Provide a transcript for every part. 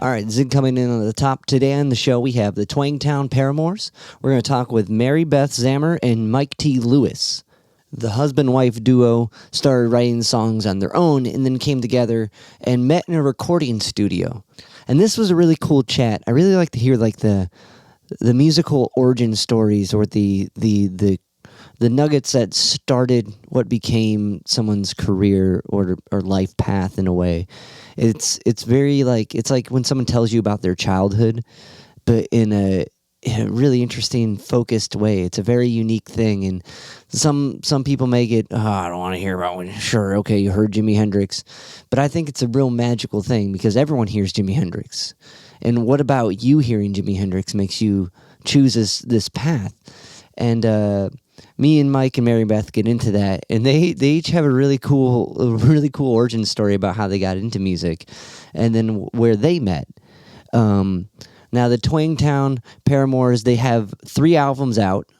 All right, Zig coming in on the top. Today on the show, we have the Twangtown Paramours. We're going to talk with MaryBeth Zamer and Mike T. Lewis. The husband-wife duo started writing songs on their own and then came together and met in a recording studio. And this was a really cool chat. I really like to hear like the musical origin stories or the nuggets that started what became someone's career or life path in a way. It's very like, it's like when someone tells you about their childhood, but in a really interesting, focused way. It's a very unique thing, and some people may get, I don't want to hear about when. Sure, okay, you heard Jimi Hendrix, but I think it's a real magical thing because everyone hears Jimi Hendrix. And what about you hearing Jimi Hendrix makes you choose this path? And me and Mike and MaryBeth get into that, and they each have a really cool origin story about how they got into music, and then where they met. Now, the Twangtown Paramours, they have 3 albums out.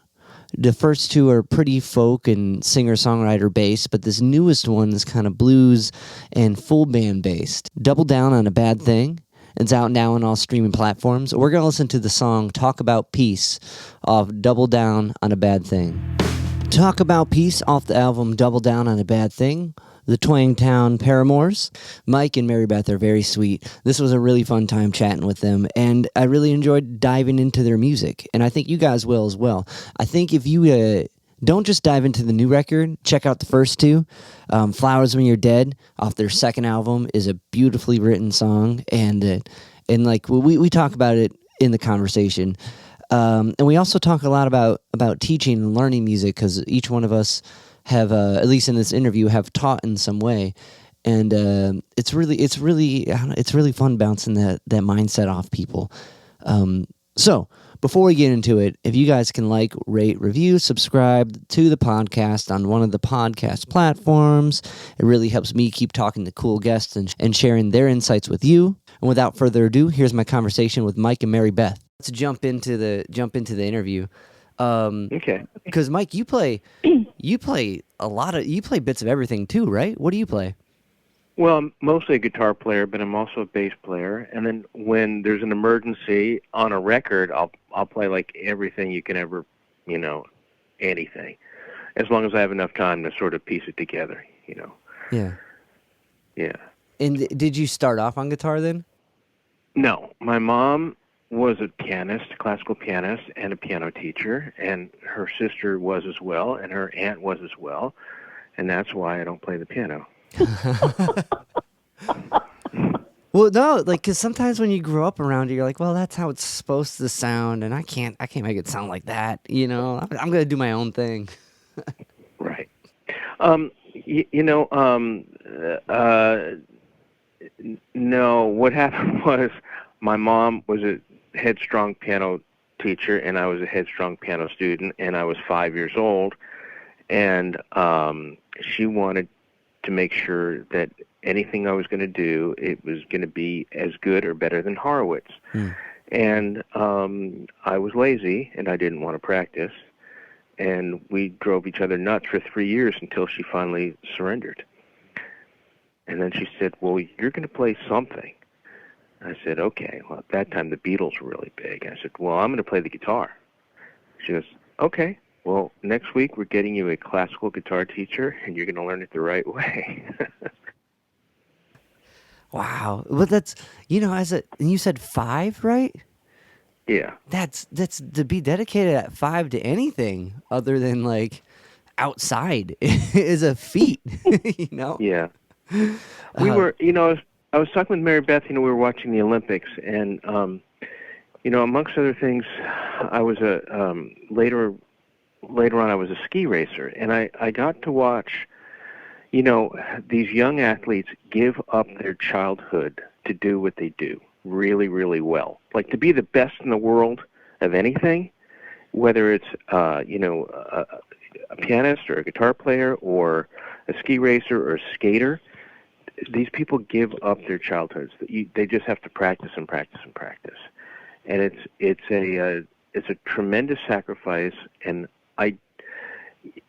The first 2 are pretty folk and singer-songwriter based, but this newest one is kind of blues and full band based. Double Down on a Bad Thing. It's out now on all streaming platforms. We're going to listen to the song Talk About Peace off Double Down on a Bad Thing. Talk About Peace off the album Double Down on a Bad Thing. The Twangtown Paramours. Mike and MaryBeth are very sweet. This was a really fun time chatting with them, and I really enjoyed diving into their music, and I think you guys will as well. I think if you don't just dive into the new record, check out the first 2. Flowers When You're Dead off their second album is a beautifully written song, and like we talk about it in the conversation. And we also talk a lot about teaching and learning music because each one of us have, at least in this interview, have taught in some way, and it's really fun bouncing that mindset off people. So before we get into it, if you guys can like, rate, review, subscribe to the podcast on one of the podcast platforms, it really helps me keep talking to cool guests and sharing their insights with you. And without further ado, here's my conversation with Mike and MaryBeth. Let's jump into the interview. Okay. Because Mike, you play bits of everything too, right? What do you play? Well, I'm mostly a guitar player, but I'm also a bass player. And then when there's an emergency on a record, I'll play like everything you can ever, anything, as long as I have enough time to sort of piece it together, Yeah. Yeah. And did you start off on guitar then? No, my mom was a pianist, classical pianist, and a piano teacher, and her sister was as well, and her aunt was as well, and that's why I don't play the piano. Well, no, like, because sometimes when you grow up around it, you're like, well, that's how it's supposed to sound, and I can't make it sound like that, I'm going to do my own thing. Right. No, what happened was my mom was a headstrong piano teacher, and I was a headstrong piano student, and I was 5 years old, and she wanted to make sure that anything I was going to do, it was going to be as good or better than Horowitz. And I was lazy, and I didn't want to practice, and we drove each other nuts for 3 years until she finally surrendered. And then she said, well, you're going to play something. I said, okay. Well, at that time, the Beatles were really big. I said, well, I'm going to play the guitar. She goes, okay. Well, next week we're getting you a classical guitar teacher, and you're going to learn it the right way. Wow. Well, that's, and you said 5, right? Yeah. That's to be dedicated at 5 to anything other than like outside is a feat, Yeah. We were, I was talking with MaryBeth, we were watching the Olympics, and, amongst other things, I was later on I was a ski racer, and I got to watch, these young athletes give up their childhood to do what they do really, really well. Like to be the best in the world of anything, whether it's, a pianist or a guitar player or a ski racer or a skater. These people give up their childhoods. They just have to practice and practice and practice, and it's a tremendous sacrifice. And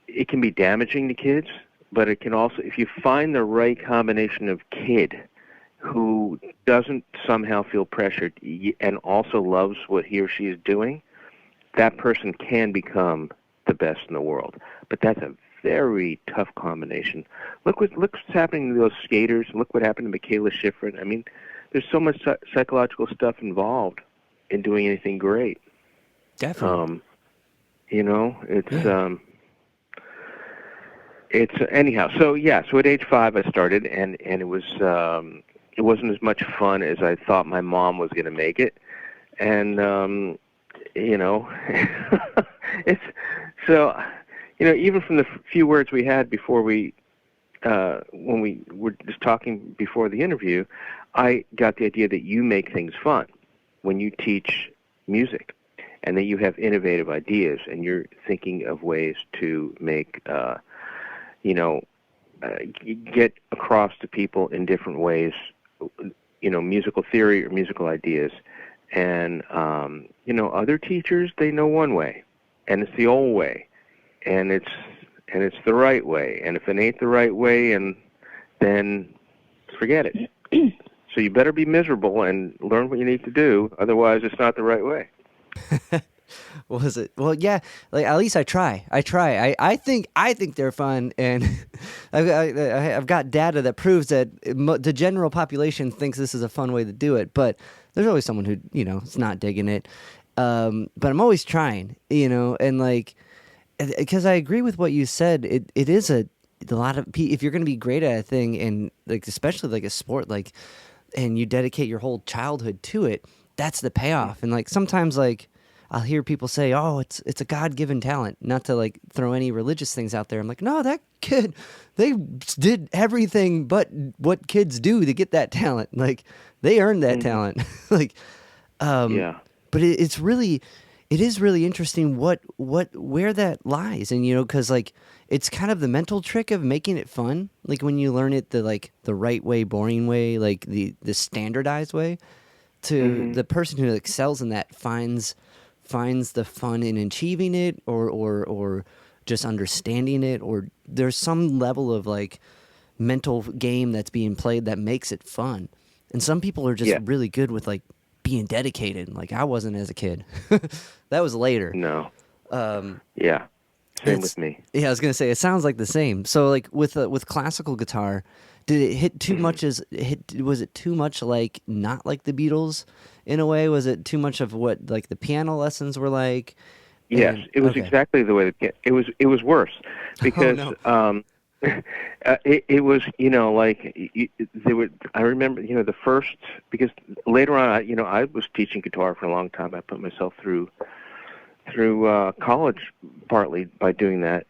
it can be damaging to kids, but it can also, if you find the right combination of kid who doesn't somehow feel pressured and also loves what he or she is doing, that person can become the best in the world. But that's a very tough combination. Look what's happening to those skaters. Look what happened to Michaela Schifrin. I mean, there's so much psychological stuff involved in doing anything great. Definitely. It's anyhow. So at age 5 I started, and it wasn't as much fun as I thought my mom was going to make it, and it's so. Even from the few words we had before when we were just talking before the interview, I got the idea that you make things fun when you teach music, and that you have innovative ideas, and you're thinking of ways to make, get across to people in different ways, musical theory or musical ideas. And, other teachers, they know one way, and it's the old way. And it's the right way. And if it ain't the right way, then forget it. So you better be miserable and learn what you need to do. Otherwise, it's not the right way. Was it? Well, yeah. Like, at least I try. I think they're fun, and I've got data that proves that the general population thinks this is a fun way to do it. But there's always someone who is not digging it. But I'm always trying, and like. Because I agree with what you said, it is a lot of, if you're going to be great at a thing, and like especially like a sport, like, and you dedicate your whole childhood to it, that's the payoff. And like sometimes like I'll hear people say, "Oh, it's a God-given talent." Not to like throw any religious things out there. I'm like, no, that kid, they did everything but what kids do to get that talent. Like they earned that talent. Like, yeah. But it is really interesting where that lies, and because like it's kind of the mental trick of making it fun, like when you learn it the right way, boring way, like the standardized way, to the person who excels in that finds the fun in achieving it, or just understanding it, or there's some level of like mental game that's being played that makes it fun. And some people are just really good with like being dedicated. Like I wasn't as a kid. That was later. No. Same with me. Yeah, I was gonna say it sounds like the same. So like with classical guitar, did it hit too much? Was it too much like not like the Beatles in a way? Was it too much of what like the piano lessons were like? Yes, it was exactly the way it was worse because it was they would. I remember the first, because later on I was teaching guitar for a long time. I put myself through college partly by doing that.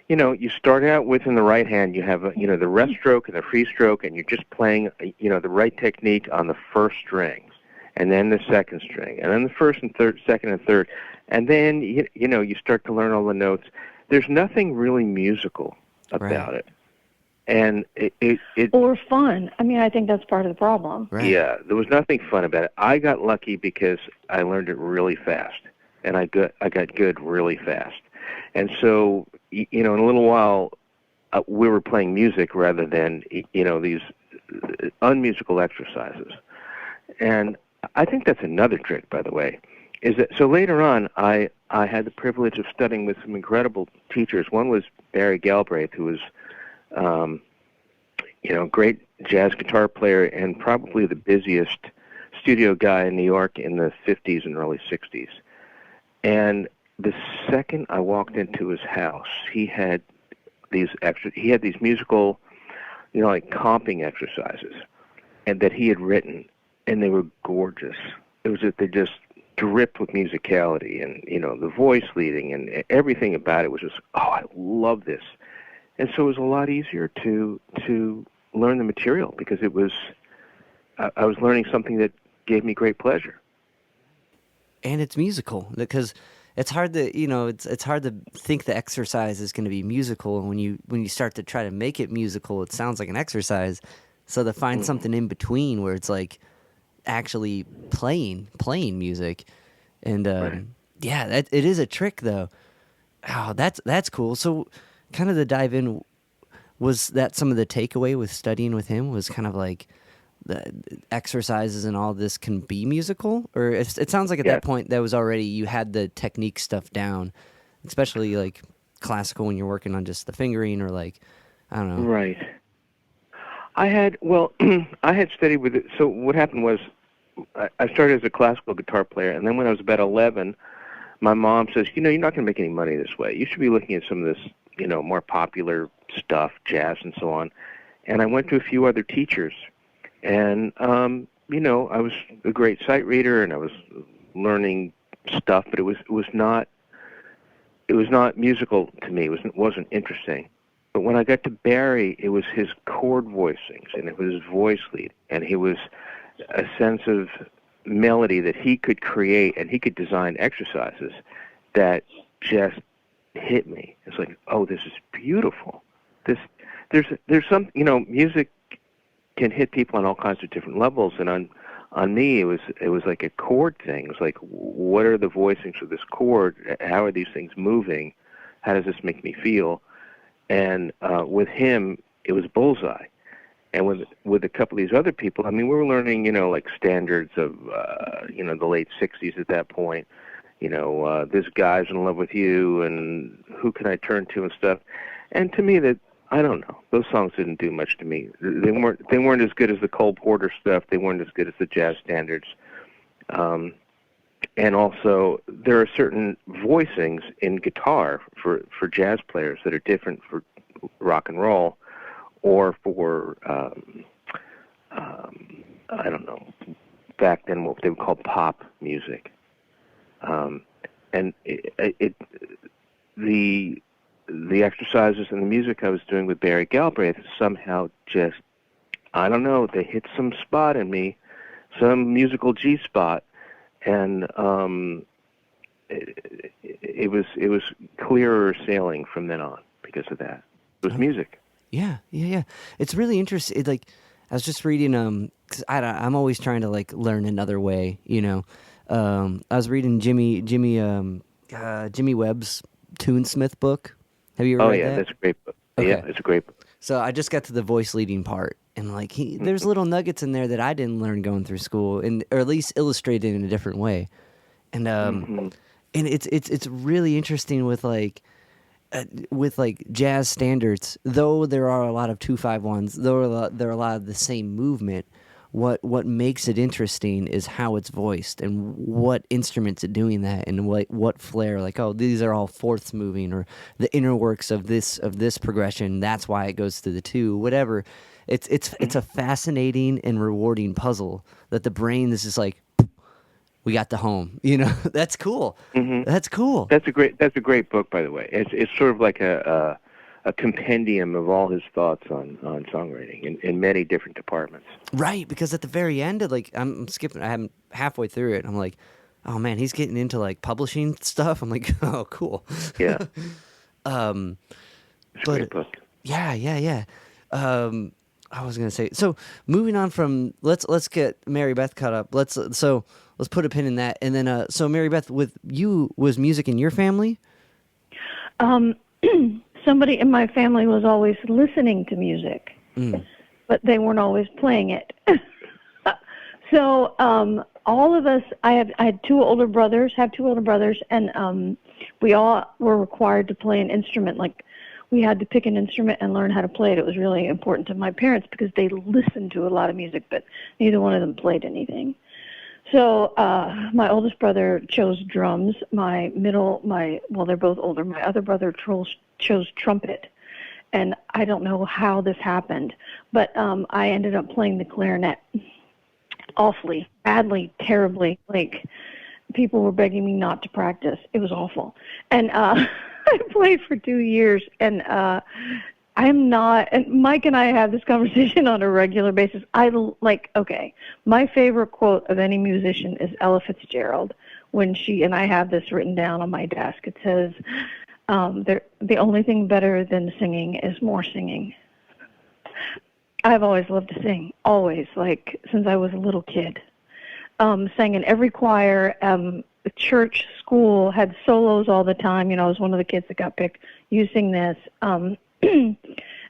You start out with, in the right hand, you have the rest stroke and the free stroke, and you're just playing the right technique on the first strings, and then the second string, and then the first and third, second and third, and then you start to learn all the notes. There's nothing really musical about it, and it or fun. I mean, I think that's part of the problem. Right. Yeah, there was nothing fun about it. I got lucky because I learned it really fast, and I got good really fast. And so, in a little while, we were playing music rather than, these unmusical exercises. And I think that's another trick, by the way, is that, so later on, I had the privilege of studying with some incredible teachers. One was Barry Galbraith, who was, great jazz guitar player and probably the busiest studio guy in New York in the 50s and early 60s. And the second I walked into his house, he had these musical, like comping exercises, and that he had written, and they were gorgeous. It was that they just dripped with musicality, and the voice leading and everything about it was just, oh, I love this. And so it was a lot easier to learn the material because it was, I was learning something that gave me great pleasure. And it's musical, because it's hard to it's hard to think the exercise is going to be musical, and when you start to try to make it musical, it sounds like an exercise. So to find something in between where it's like actually playing music, and it is a trick though. Oh, that's cool. So kind of to dive in, was that some of the takeaway with studying with him was kind of like the exercises and all this can be musical? Or it sounds like at Yeah. that point that was already, you had the technique stuff down, especially like classical when you're working on just the fingering or like, I don't know. Right. I had studied with it. So what happened was I started as a classical guitar player, and then when I was about 11, my mom says, you're not going to make any money this way. You should be looking at some of this, more popular stuff, jazz and so on. And I went to a few other teachers, and, I was a great sight reader, and I was learning stuff, but it was not musical to me. It wasn't interesting. But when I got to Barry, it was his chord voicings, and it was his voice lead, and he was a sense of melody that he could create, and he could design exercises that just hit me. It's like, oh, this is beautiful. There's some, music can hit people on all kinds of different levels, and on me, it was like a chord thing. It was like, what are the voicings of this chord? How are these things moving? How does this make me feel? And with him, it was bullseye. And with a couple of these other people, I mean, we were learning, like standards of, the late 60s at that point. This guy's in love with you, and who can I turn to and stuff. And to me, I don't know. Those songs didn't do much to me. They weren't as good as the Cole Porter stuff. They weren't as good as the jazz standards. And also, there are certain voicings in guitar for jazz players that are different for rock and roll, or for I don't know, back then what they would call pop music. And the exercises and the music I was doing with Barry Galbraith somehow just, I don't know, they hit some spot in me, some musical G spot. And it was clearer sailing from then on because of that. It was music. Yeah. It's really interesting. Like, I was just reading, 'cause I'm always trying to like learn another way, I was reading Jimmy Webb's Toonsmith book. Have you ever read that? That's a great book. Okay. Yeah, it's a great book. So I just got to the voice leading part, and like there's little nuggets in there that I didn't learn going through school, or at least illustrated in a different way, and and it's really interesting with like jazz standards. Though there are a lot of 2-5-1s, though there are a lot of the same movement. What makes it interesting is how it's voiced and what instruments are doing that, and what flair. Like, oh, these are all fourths moving, or the inner works of this progression. That's why it goes to the 2. Whatever. It's a fascinating and rewarding puzzle that the brain is just like, we got the home. That's cool. Mm-hmm. That's cool. That's a great book, by the way. It's sort of like a compendium of all his thoughts on songwriting in many different departments. Right, because at the very end, I'm skipping. I'm halfway through it. And I'm like, oh man, he's getting into like publishing stuff. I'm like, oh, cool. Yeah. It's a great book. Yeah. I was gonna say. So moving on from let's get MaryBeth caught up. Let's put a pin in that. And then so MaryBeth, with you, was music in your family? Somebody in my family was always listening to music, but they weren't always playing it. So all of us, I had two older brothers, and we all were required to play an instrument. Like, we had to pick an instrument and learn how to play it. It was really important to my parents because they listened to a lot of music, but neither one of them played anything. So my oldest brother chose drums. They're both older. My other brother chose trumpet. And I don't know how this happened, but I ended up playing the clarinet awfully, badly, terribly. Like, people were begging me not to practice. It was awful. And I played for 2 years, and I'm not, and Mike and I have this conversation on a regular basis. My favorite quote of any musician is Ella Fitzgerald, when and I have this written down on my desk. It says, the only thing better than singing is more singing. I've always loved to sing, always, like since I was a little kid. Sang in every choir, church, school, had solos all the time. I was one of the kids that got picked. You sing this.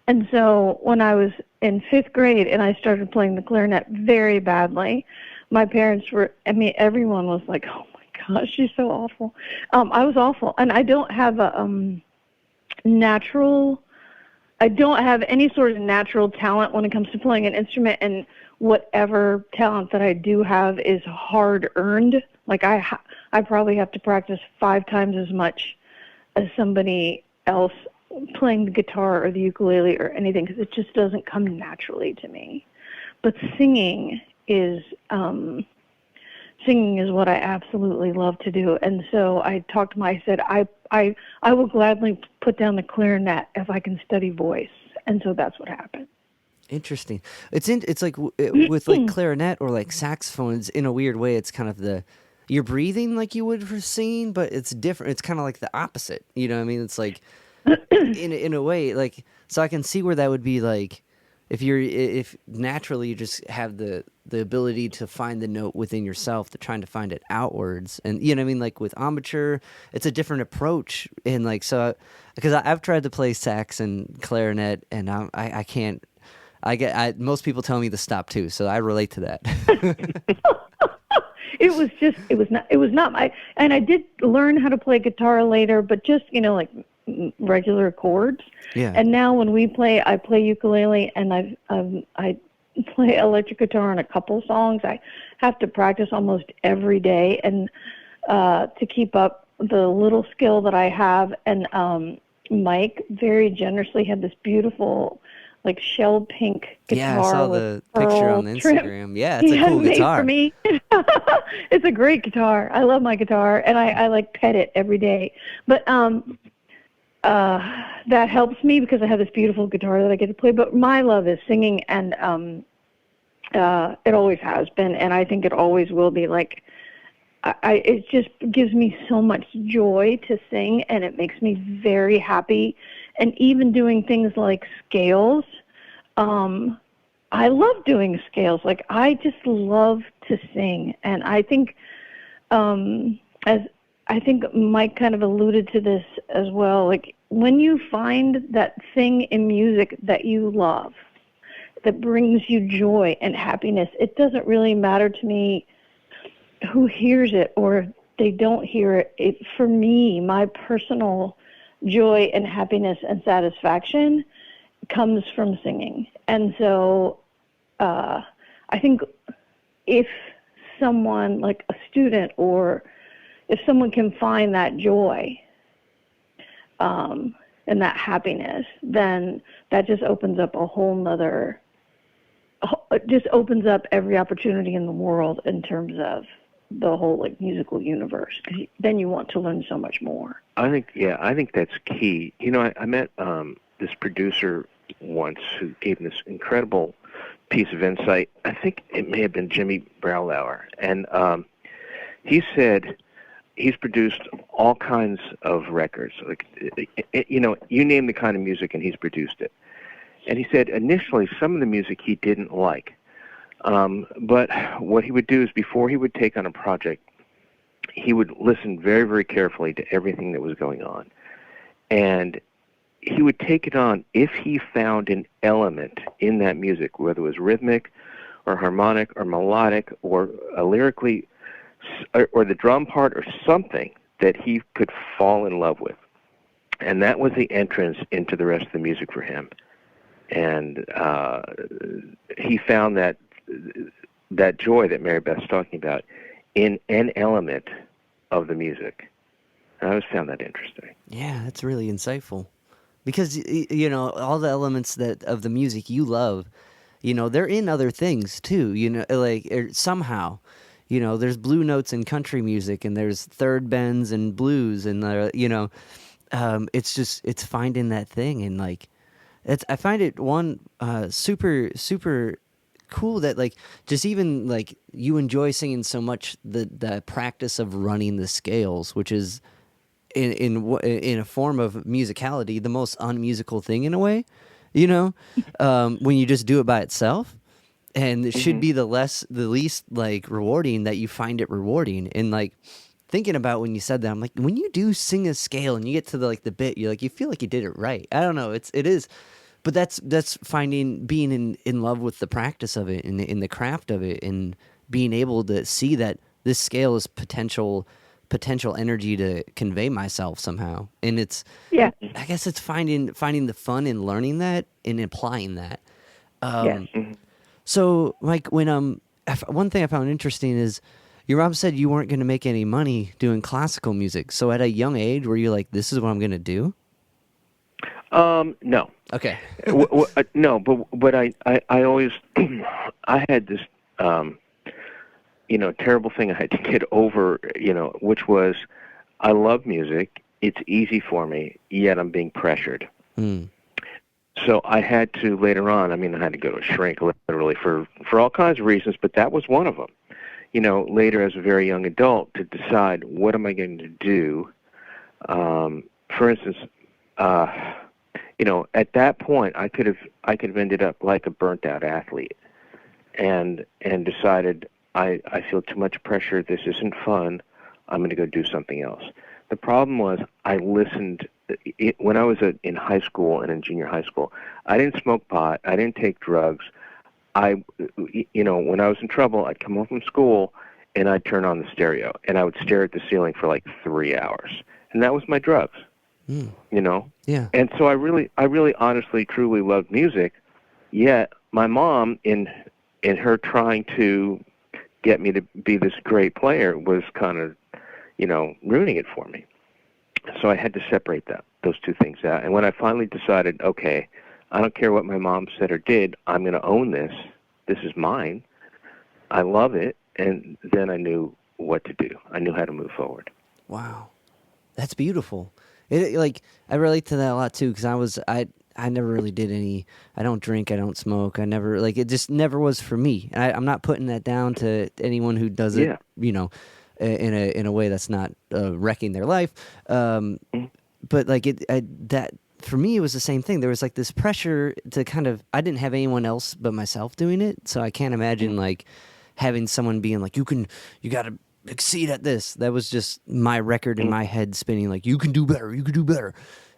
And so when I was in 5th grade, and I started playing the clarinet very badly. My parents everyone was like, "Oh my gosh, she's so awful." I was awful, and I don't have I don't have any sort of natural talent when it comes to playing an instrument, and whatever talent that I do have is hard earned. Like I probably have to practice 5 times as much as somebody else playing the guitar or the ukulele or anything, because it just doesn't come naturally to me. But singing is what I absolutely love to do. And so I said, I will gladly put down the clarinet if I can study voice. And so that's what happened. Interesting. It's like with like clarinet or like saxophones, in a weird way, it's kind of you're breathing like you would for singing, but it's different. It's kind of like the opposite. You know what I mean? It's like in a way, like, so I can see where that would be like, if naturally you just have the ability to find the note within yourself, to trying to find it outwards. And you know what I mean? Like with amateur, it's a different approach. And like, so, because I've tried to play sax and clarinet, and I can't, most people tell me to stop too. So I relate to that. It was not my, and I did learn how to play guitar later, but just, like regular chords. Yeah. And now when I play ukulele, and I play electric guitar on a couple songs. I have to practice almost every day, and to keep up the little skill that I have. And Mike very generously had this beautiful, like, shell pink guitar. Yeah, I saw the picture on Instagram. Trim. Yeah, it's a cool guitar. For me. It's a great guitar. I love my guitar, and I like pet it every day. But that helps me because I have this beautiful guitar that I get to play. But my love is singing, and it always has been, and I think it always will be. Like, it just gives me so much joy to sing, and it makes me very happy. And even doing things like scales, I love doing scales. Like, I just love to sing, and I think, I think Mike kind of alluded to this as well. Like, when you find that thing in music that you love, that brings you joy and happiness, it doesn't really matter to me who hears it or they don't hear it. For me, my personal joy and happiness and satisfaction comes from singing. And so I think if someone, like a student, or if someone can find that joy and that happiness, then that just opens up a whole nother, it just opens up every opportunity in the world in terms of the whole, like, musical universe. 'Cause then you want to learn so much more. I think that's key. You know, I met this producer once who gave this incredible piece of insight. I think it may have been Jimmy Browlauer, and he said he's produced all kinds of records. Like, you know, you name the kind of music, and he's produced it. And he said initially some of the music he didn't like, but what he would do is, before he would take on a project, he would listen very, very carefully to everything that was going on. And he would take it on if he found an element in that music, whether it was rhythmic or harmonic or melodic or lyrically, or the drum part or something that he could fall in love with. And that was the entrance into the rest of the music for him. And he found that joy that MaryBeth's talking about in an element of the music. And I always found that interesting. Yeah, that's really insightful. Because, you know, all the elements of the music you love, you know, they're in other things too, you know, like, somehow, you know, there's blue notes in country music, and there's third bends and blues, and, you know, it's finding that thing. And, like, I find it super, super cool that, like, just even, like, you enjoy singing so much, the practice of running the scales, which is in a form of musicality the most unmusical thing in a way, you know, when you just do it by itself. And it should be the least, like, rewarding, that you find it rewarding. And, like, thinking about when you said that, I'm like, when you do sing a scale and you get to the bit, you feel like you did it right. I don't know, it is But that's finding being in love with the practice of it and in the craft of it, and being able to see that this scale is potential energy to convey myself somehow. And it's, Yeah. I guess it's finding the fun in learning that and applying that. Yes. So, Mike, when one thing I found interesting is your mom said you weren't going to make any money doing classical music. So, at a young age, were you like, "This is what I'm going to do"? No. Okay. No, but I always I had this terrible thing I had to get over, which was I love music. It's easy for me, yet I'm being pressured. Mm. So I had to later on. I had to go to a shrink literally for all kinds of reasons, but that was one of them. Later as a very young adult to decide what am I going to do. For instance, at that point I could have ended up like a burnt out athlete, and decided I feel too much pressure. This isn't fun. I'm going to go do something else. The problem was I listened. When I was in high school and in junior high school, I didn't smoke pot. I didn't take drugs. When I was in trouble, I'd come home from school and I'd turn on the stereo and I would stare at the ceiling for like 3 hours, and that was my drugs. Yeah. And so I really honestly truly loved music, yet my mom in her trying to get me to be this great player was kind of ruining it for me. So I had to separate those two things out. And when I finally decided, okay, I don't care what my mom said or did, I'm going to own this. This is mine. I love it. And then I knew what to do. I knew how to move forward. Wow, that's beautiful. I relate to that a lot too, because I never really did any. I don't drink. I don't smoke. I never it just never was for me. I'm not putting that down to anyone who does it. In a way that's not wrecking their life. But that for me it was the same thing. There was like this pressure to kind of. I didn't have anyone else but myself doing it, so I can't imagine like having someone being like, you got to exceed at this. That was just my record in my head spinning like, you can do better,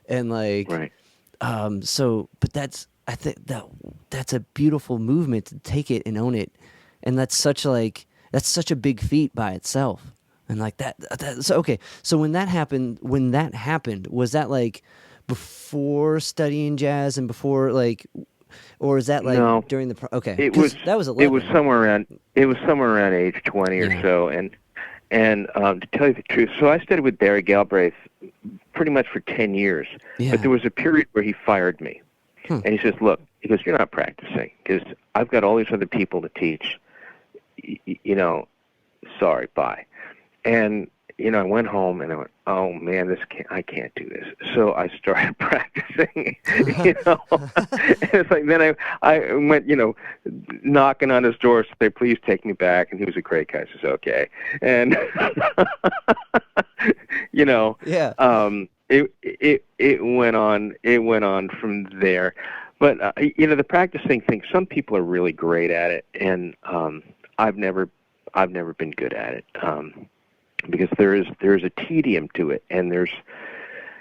and like, right. But I think that's a beautiful movement to take it and own it, and that's such a big feat by itself. And like so okay. So when that happened, was that like before studying jazz and before like, or is that like no, during the okay? That was 11. It was somewhere around age 20 or so, and to tell you the truth, so I studied with Barry Galbraith pretty much for 10 years. Yeah. But there was a period where he fired me, and he says, "Look," he goes, "you're not practicing because I've got all these other people to teach. Sorry, bye." And I went home and I went, "Oh man, I can't do this." So I started practicing. And it's like then I went, knocking on his door, say, "Please take me back." And he was a great guy. Says, "Okay." And Yeah. It went on. It went on from there. But the practicing thing. Some people are really great at it, and I've never been good at it. Because there's a tedium to it, and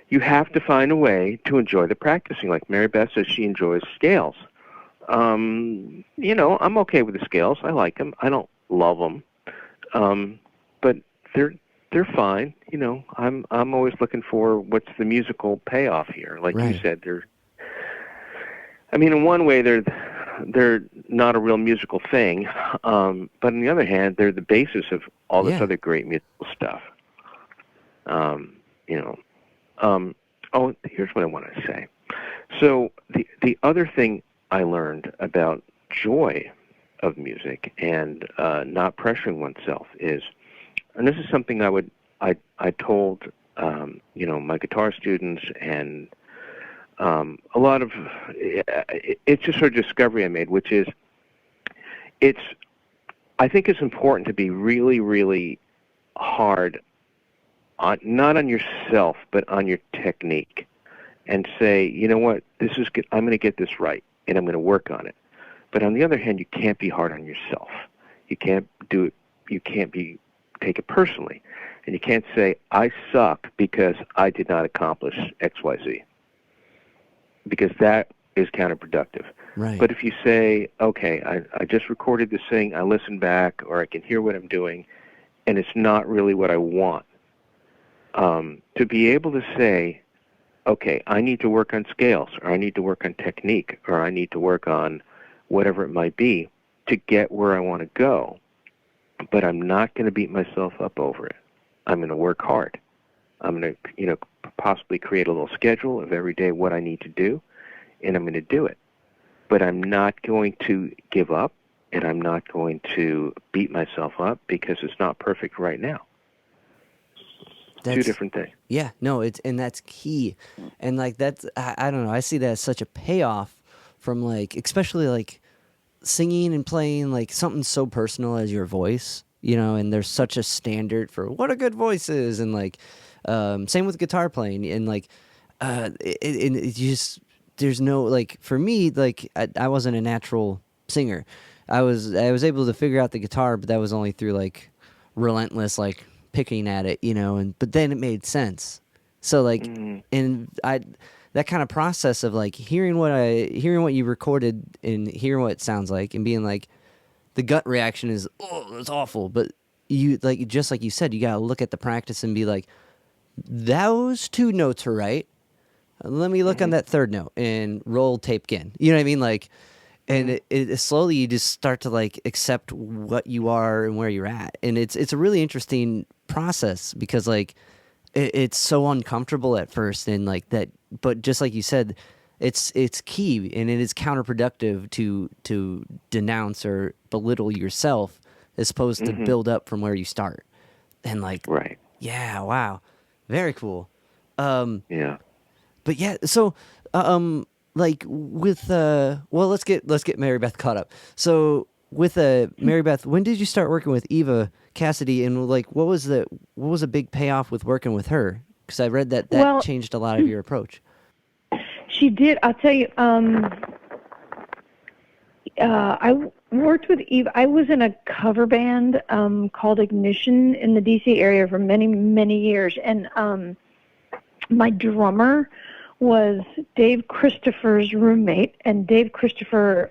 you have to find a way to enjoy the practicing. Like MaryBeth says, she enjoys scales. I'm okay with the scales. I like them. I don't love them, but they're fine. I'm always looking for what's the musical payoff here. Like right. You said, in one way they're not a real musical thing, but on the other hand, they're the basis of all this other great musical stuff. Here's what I want to say. So the other thing I learned about joy of music and not pressuring oneself is, and this is something I told my guitar students and a lot of it's just sort of discovery I made, which is I think it's important to be really, really hard on not on yourself but on your technique, and say, you know what, this is good. I'm going to get this right, and I'm going to work on it. But on the other hand, you can't be hard on yourself. You can't do it. You can't take it personally, and you can't say I suck because I did not accomplish X, Y, Z. Because that is counterproductive. Right. But if you say, okay, I just recorded this thing, I listen back, or I can hear what I'm doing, and it's not really what I want, to be able to say, okay, I need to work on scales, or I need to work on technique, or I need to work on whatever it might be to get where I want to go, but I'm not going to beat myself up over it. I'm going to work hard. I'm going to, possibly create a little schedule of every day what I need to do, and I'm going to do it. But I'm not going to give up, and I'm not going to beat myself up because it's not perfect right now. Two different things. Yeah, no, and that's key. And like that's I don't know, I see that as such a payoff from like especially like singing and playing like something so personal as your voice, and there's such a standard for what a good voice is, and like same with guitar playing, and like it just there's no like for me like I wasn't a natural singer. I was able to figure out the guitar, but that was only through like relentless like picking at it, but then it made sense. So like, and that kind of process of like hearing what you recorded and hearing what it sounds like and being like, the gut reaction is, oh, that's awful. But you like, just like you said, you got to look at the practice and be like, those two notes are right. Let me look on that third note and roll tape again. You know what I mean? Like, and it slowly you just start to like accept what you are and where you're at. And it's a really interesting process because like it's so uncomfortable at first and like that, but just like you said, it's key and it is counterproductive to denounce or belittle yourself as opposed to build up from where you start. And like, right. Yeah. Wow. Very cool. Yeah. But yeah, so like with let's get MaryBeth caught up. So with MaryBeth, when did you start working with Eva Cassidy, and like what was a big payoff with working with her? Because I read that changed a lot of your approach. She did. I'll tell you. I worked with Eva. I was in a cover band called Ignition in the D.C. area for many, many years, and my drummer was Dave Christopher's roommate, and Dave Christopher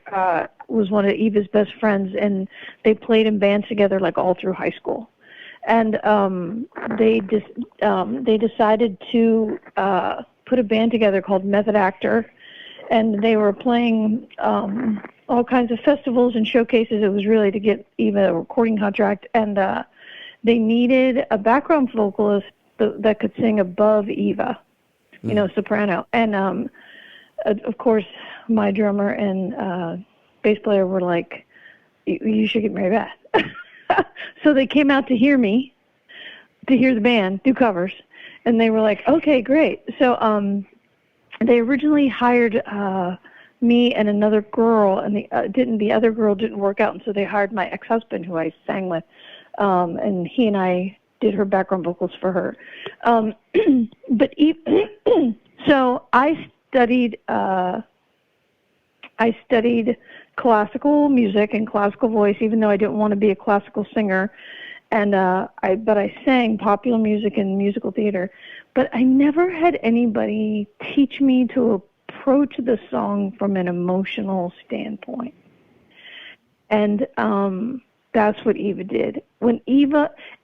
was one of Eva's best friends, and they played in bands together like all through high school. And they decided to put a band together called Method Actor, and they were playing all kinds of festivals and showcases. It was really to get Eva a recording contract, and they needed a background vocalist that could sing above Eva. Soprano. And, of course, my drummer and bass player were like, you should get MaryBeth. So they came out to hear me, to hear the band do covers. And they were like, okay, great. So they originally hired me and another girl, and the other girl didn't work out, and so they hired my ex-husband, who I sang with, and he and I did her background vocals for her. But so I studied classical music and classical voice, even though I didn't want to be a classical singer. And but I sang popular music and musical theater. But I never had anybody teach me to approach the song from an emotional standpoint. And that's what Eva did.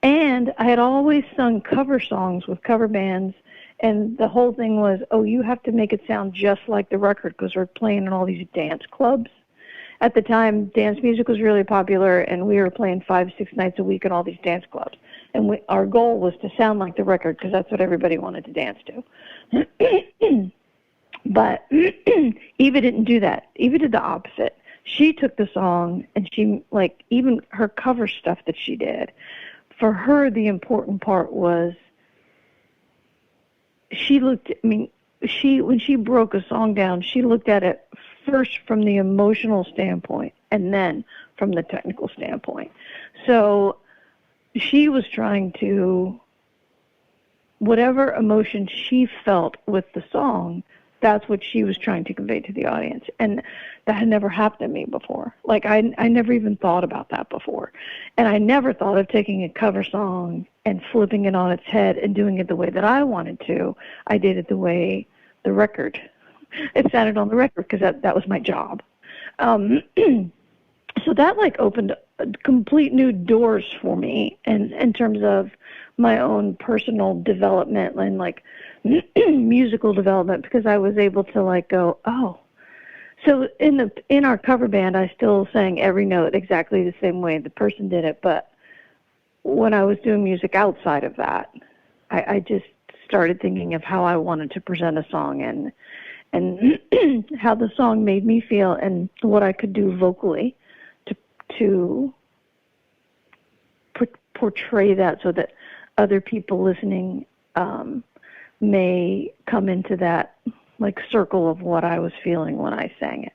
And I had always sung cover songs with cover bands, and the whole thing was, you have to make it sound just like the record because we're playing in all these dance clubs. At the time, dance music was really popular, and we were playing 5-6 nights a week in all these dance clubs. And our goal was to sound like the record because that's what everybody wanted to dance to. But Eva didn't do that. Eva did the opposite. She took the song, and she, like, even her cover stuff that she did, for her, the important part was when she broke a song down, she looked at it first from the emotional standpoint and then from the technical standpoint. So she was trying to, whatever emotion she felt with the song, that's what she was trying to convey to the audience. And that had never happened to me before. Like, I never even thought about that before. And I never thought of taking a cover song and flipping it on its head and doing it the way that I wanted to. I did it the way the record it sounded on the record because that was my job. So that like opened complete new doors for me, and in terms of my own personal development and like musical development, because I was able to like go, oh. So in our cover band, I still sang every note exactly the same way the person did it, but when I was doing music outside of that, I just started thinking of how I wanted to present a song and how the song made me feel and what I could do vocally to portray that so that other people listening may come into that like circle of what I was feeling when I sang it.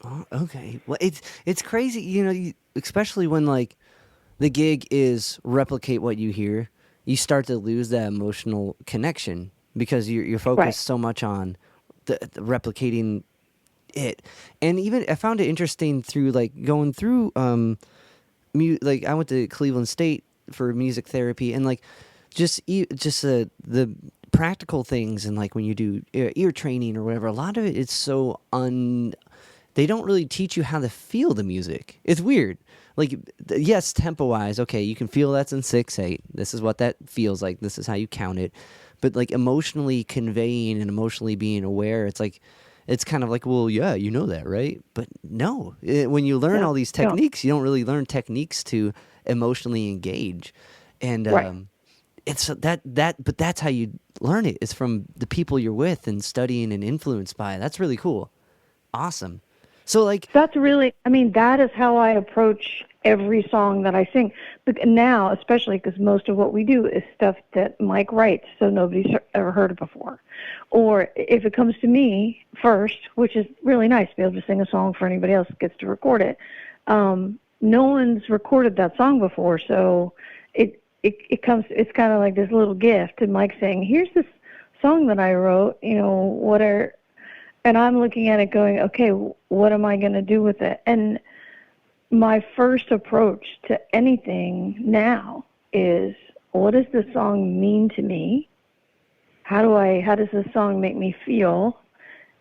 Oh, okay. Well, it's crazy, especially when like the gig is replicate what you hear, you start to lose that emotional connection because you're focused Right. so much on the replicating it. And even I found it interesting through like going through like I went to Cleveland State for music therapy, and like just the practical things, and like when you do ear training or whatever, a lot of it is so they don't really teach you how to feel the music. It's weird. Like, yes, tempo-wise, okay, you can feel that's in 6/8. This is what that feels like. This is how you count it. But like emotionally conveying and emotionally being aware, it's like, it's kind of like, well, yeah, you know that, right? But no, when you learn all these techniques, you don't really learn techniques to emotionally engage. And Right. it's but that's how you learn it. It's from the people you're with and studying and influenced by. That's really cool. Awesome. So like That's really, that is how I approach every song that I sing. But now, especially because most of what we do is stuff that Mike writes, so nobody's ever heard it before. Or if it comes to me first, which is really nice to be able to sing a song for anybody else that gets to record it, no one's recorded that song before, so it comes, it's kind of like this little gift, and Mike saying, here's this song that I wrote, and I'm looking at it going, okay, what am I going to do with it? And my first approach to anything now is, what does this song mean to me? How does this song make me feel?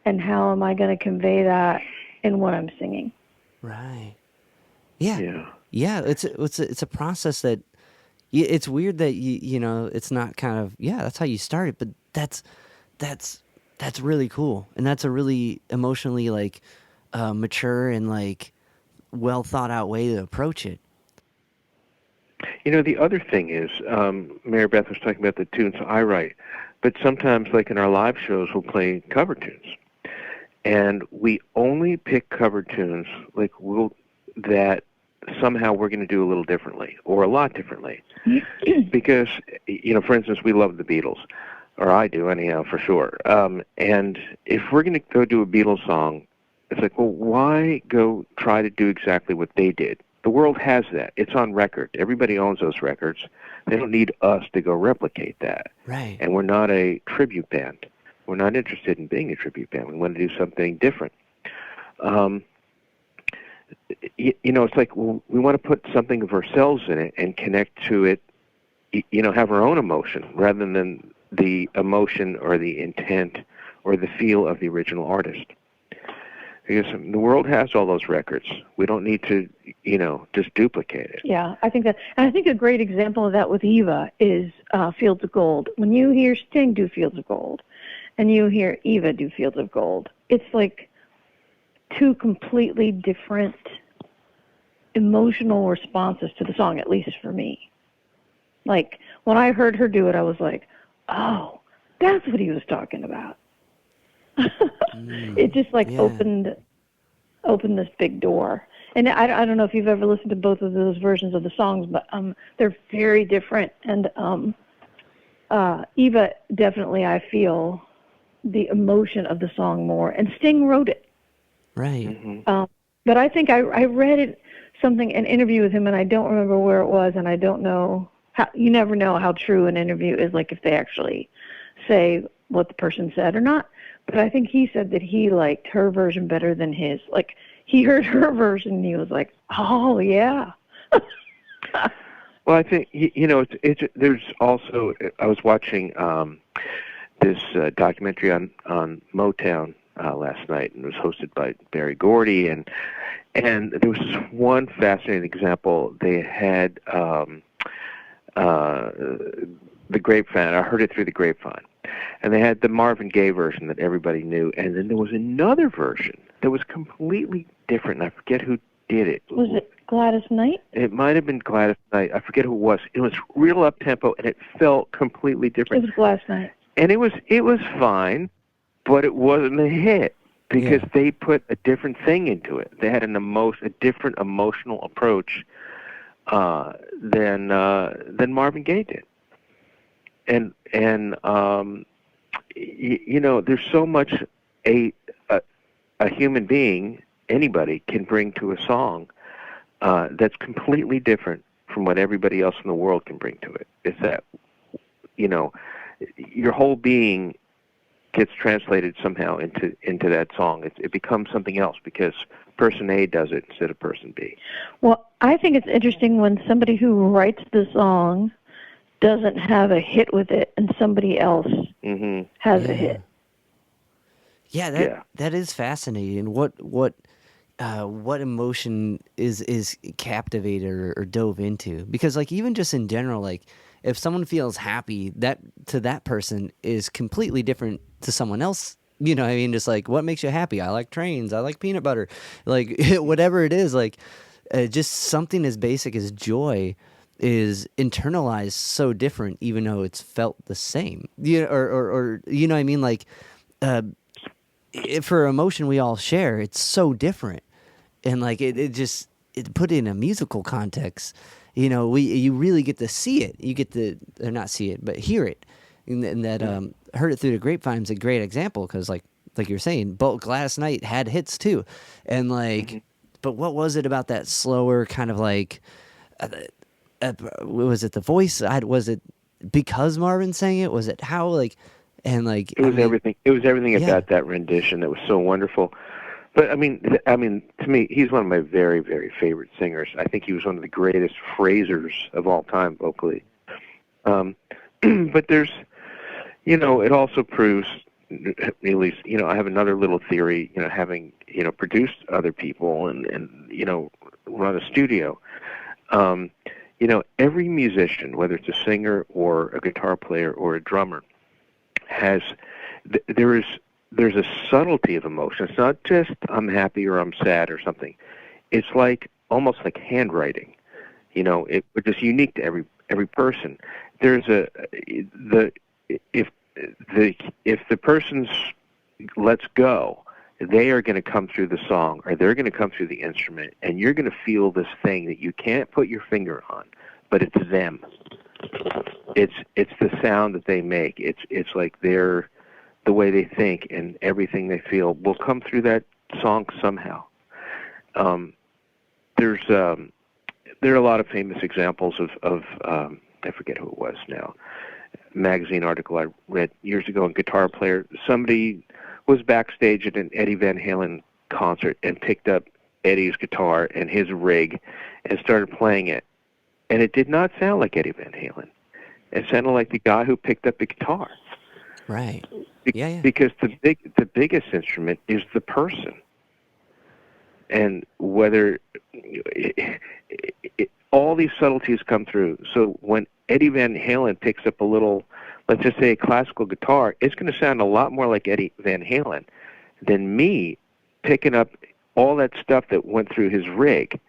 And how am I going to convey that in what I'm singing? Right. Yeah. Yeah. Yeah. It's a process that it's weird that it's not kind of, that's how you start it, but that's really cool, and that's a really emotionally like mature and like well thought out way to approach it. The other thing is, MaryBeth was talking about the tunes I write, but sometimes, like in our live shows, we'll play cover tunes, and we only pick cover tunes like that somehow we're going to do a little differently or a lot differently, because for instance, we love the Beatles. Or I do, anyhow, for sure. And if we're going to go do a Beatles song, it's like, well, why go try to do exactly what they did? The world has that. It's on record. Everybody owns those records. They don't need us to go replicate that. Right. And we're not a tribute band. We're not interested in being a tribute band. We want to do something different. It's like, well, we want to put something of ourselves in it and connect to it, have our own emotion rather than the emotion or the intent or the feel of the original artist. Because the world has all those records. We don't need to, just duplicate it. Yeah, I think a great example of that with Eva is Fields of Gold. When you hear Sting do Fields of Gold and you hear Eva do Fields of Gold, it's like two completely different emotional responses to the song, at least for me. Like, when I heard her do it, I was like, oh, that's what he was talking about. It just opened this big door. And I don't know if you've ever listened to both of those versions of the songs, but they're very different. And Eva, definitely, I feel the emotion of the song more. And Sting wrote it. Right. Mm-hmm. But I think I read an interview with him, and I don't remember where it was, and I don't know. You never know how true an interview is, like if they actually say what the person said or not. But I think he said that he liked her version better than his. Like, he heard her version and he was like, oh, yeah. Well, I think, there's also, I was watching this documentary on Motown last night, and it was hosted by Barry Gordy, and there was this one fascinating example. They had the grapevine. I heard it through the grapevine, and they had the Marvin Gaye version that everybody knew, and then there was another version that was completely different. And I forget who did it. Was it Gladys Knight? It might have been Gladys Knight. I forget who it was. It was real up tempo, and it felt completely different. It was Gladys Knight. And it was fine, but it wasn't a hit because they put a different thing into it. They had a different emotional approach than Marvin Gaye did. And you know, there's so much a human being, anybody, can bring to a song that's completely different from what everybody else in the world can bring to it. It's that, you know, your whole being gets translated somehow into that song. It becomes something else because person A does it instead of person B. Well, I think it's interesting when somebody who writes the song doesn't have a hit with it and somebody else has a hit. Yeah, that is fascinating. What emotion is captivated or dove into? Because like even just in general, like if someone feels happy, that to that person is completely different to someone else. You know what I mean? Just like, what makes you happy? I like trains. I like peanut butter. Like whatever it is, like just something as basic as joy is internalized so different, even though it's felt the same. You know, or you know what I mean? Like for emotion we all share, it's so different, and like it put it in a musical context. You know, you really get to see it. You get to or not see it, but hear it. And that heard it through the grapevine is a great example because like you're saying, both Gladys Knight had hits too, and like, but what was it about that slower kind of like? Was it the voice? Was it because Marvin sang it? Was it how like? And like it was everything. It was everything about that rendition that was so wonderful. But I mean, to me, he's one of my very, very favorite singers. I think he was one of the greatest phrasers of all time vocally. But there's, you know, it also proves, at least, you know, I have another little theory, you know, having, you know, produced other people and you know, run a studio. You know, every musician, whether it's a singer or a guitar player or a drummer, there's a subtlety of emotion. It's not just I'm happy or I'm sad or something. It's like almost like handwriting. You know, it's just unique to every person. There's if the person's lets go, they are going to come through the song, or they're going to come through the instrument, and you're going to feel this thing that you can't put your finger on, but it's them. It's the sound that they make. It's like the way they think and everything they feel will come through that song somehow. There are a lot of famous examples of I forget who it was now. Magazine article I read years ago on guitar player. Somebody was backstage at an Eddie Van Halen concert and picked up Eddie's guitar and his rig and started playing it. And it did not sound like Eddie Van Halen. It sounded like the guy who picked up the guitar. Right. Because the biggest instrument is the person. And whether all these subtleties come through. So when Eddie Van Halen picks up a little, let's just say a classical guitar, it's going to sound a lot more like Eddie Van Halen than me picking up all that stuff that went through his rig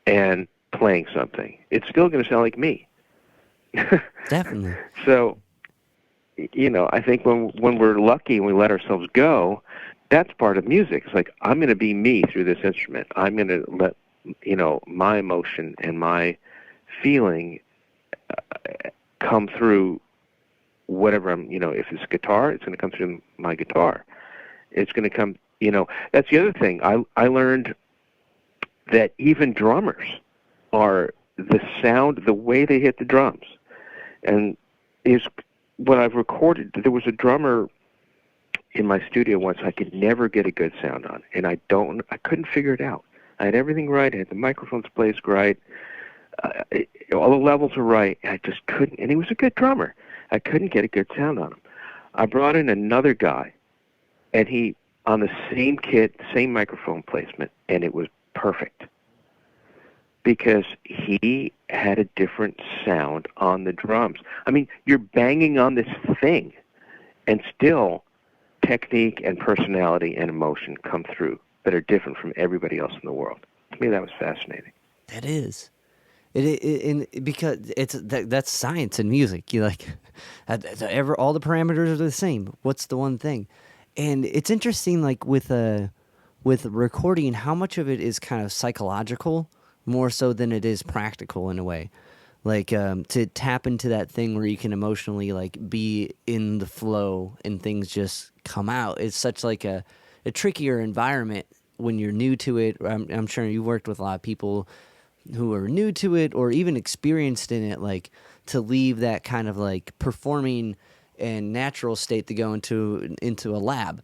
and playing something. It's still going to sound like me. Definitely. So, you know, I think when we're lucky and we let ourselves go, that's part of music. It's like, I'm going to be me through this instrument. I'm going to let, you know, my emotion and my feeling come through whatever I'm, you know, if it's guitar, it's going to come through my guitar. It's going to come, you know, that's the other thing. I learned that even drummers are the sound, the way they hit the drums. And is what I've recorded, there was a drummer in my studio once I could never get a good sound on, and I couldn't figure it out. I had everything right, I had the microphones placed right, all the levels were right, and I just couldn't, and he was a good drummer. I couldn't get a good sound on him. I brought in another guy, and he on the same kit, same microphone placement, and it was perfect. Because he had a different sound on the drums. I mean, you're banging on this thing, and still technique and personality and emotion come through that are different from everybody else in the world. To me, that was fascinating. That is. Because that's science in music. You like, all the parameters are the same. What's the one thing? And it's interesting, like with recording, how much of it is kind of psychological, more so than it is practical in a way. Like to tap into that thing where you can emotionally like be in the flow and things just come out. It's such like a trickier environment when you're new to it. I'm sure you've worked with a lot of people who are new to it or even experienced in it, like to leave that kind of like performing and natural state to go into a lab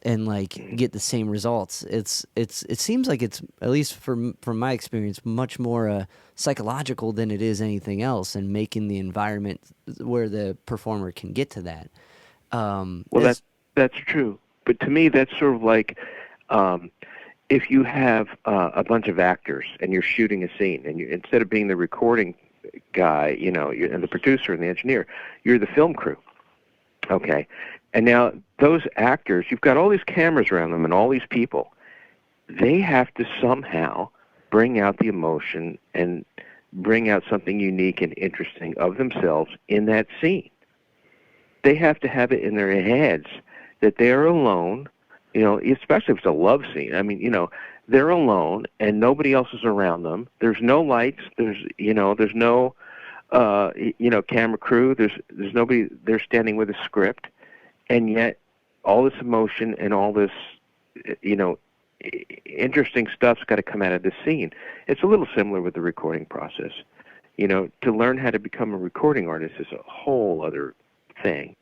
and like get the same results. It seems like it's, at least from my experience, much more psychological than it is anything else, and making the environment where the performer can get to that. Well, that's true. But to me, that's sort of like if you have a bunch of actors and you're shooting a scene, and instead of being the recording guy, and the producer and the engineer, you're the film crew. Okay. And now those actors, you've got all these cameras around them and all these people. They have to somehow bring out the emotion and bring out something unique and interesting of themselves in that scene. They have to have it in their heads that they're alone, especially if it's a love scene. I mean, they're alone and nobody else is around them. There's no lights. There's no, camera crew. There's nobody. They're standing with a script. And yet, all this emotion and all this, interesting stuff's got to come out of this scene. It's a little similar with the recording process. To learn how to become a recording artist is a whole other thing.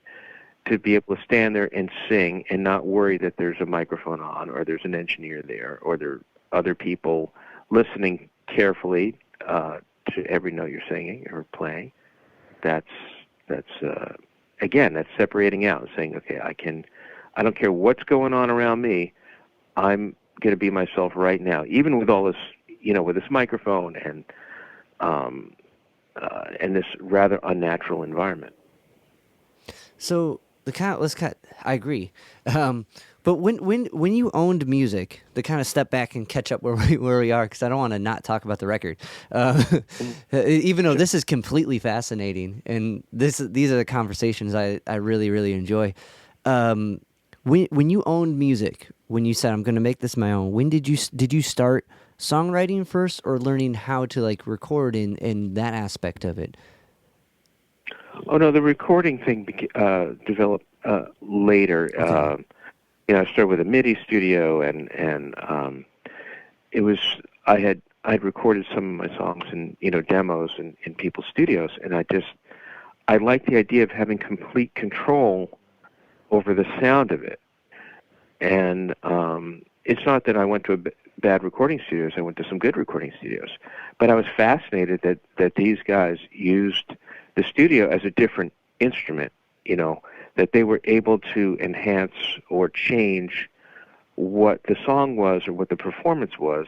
To be able to stand there and sing and not worry that there's a microphone on or there's an engineer there or there are other people listening carefully to every note you're singing or playing. That's again, that's separating out and saying, okay, I don't care what's going on around me. I'm going to be myself right now, even with all this, with this microphone and this rather unnatural environment. So I agree. But when you owned music, to kind of step back and catch up where we are, because I don't want to not talk about the record, even though this is completely fascinating, and these are the conversations I really, really enjoy. When you owned music, when you said I'm going to make this my own, when did you start songwriting first, or learning how to like record in that aspect of it? Oh no, the recording thing developed later. Okay. I started with a MIDI studio, and it was I'd recorded some of my songs in demos in people's studios, and I liked the idea of having complete control over the sound of it. And it's not that I went to bad recording studios; I went to some good recording studios. But I was fascinated that these guys used the studio as a different instrument, that they were able to enhance or change what the song was or what the performance was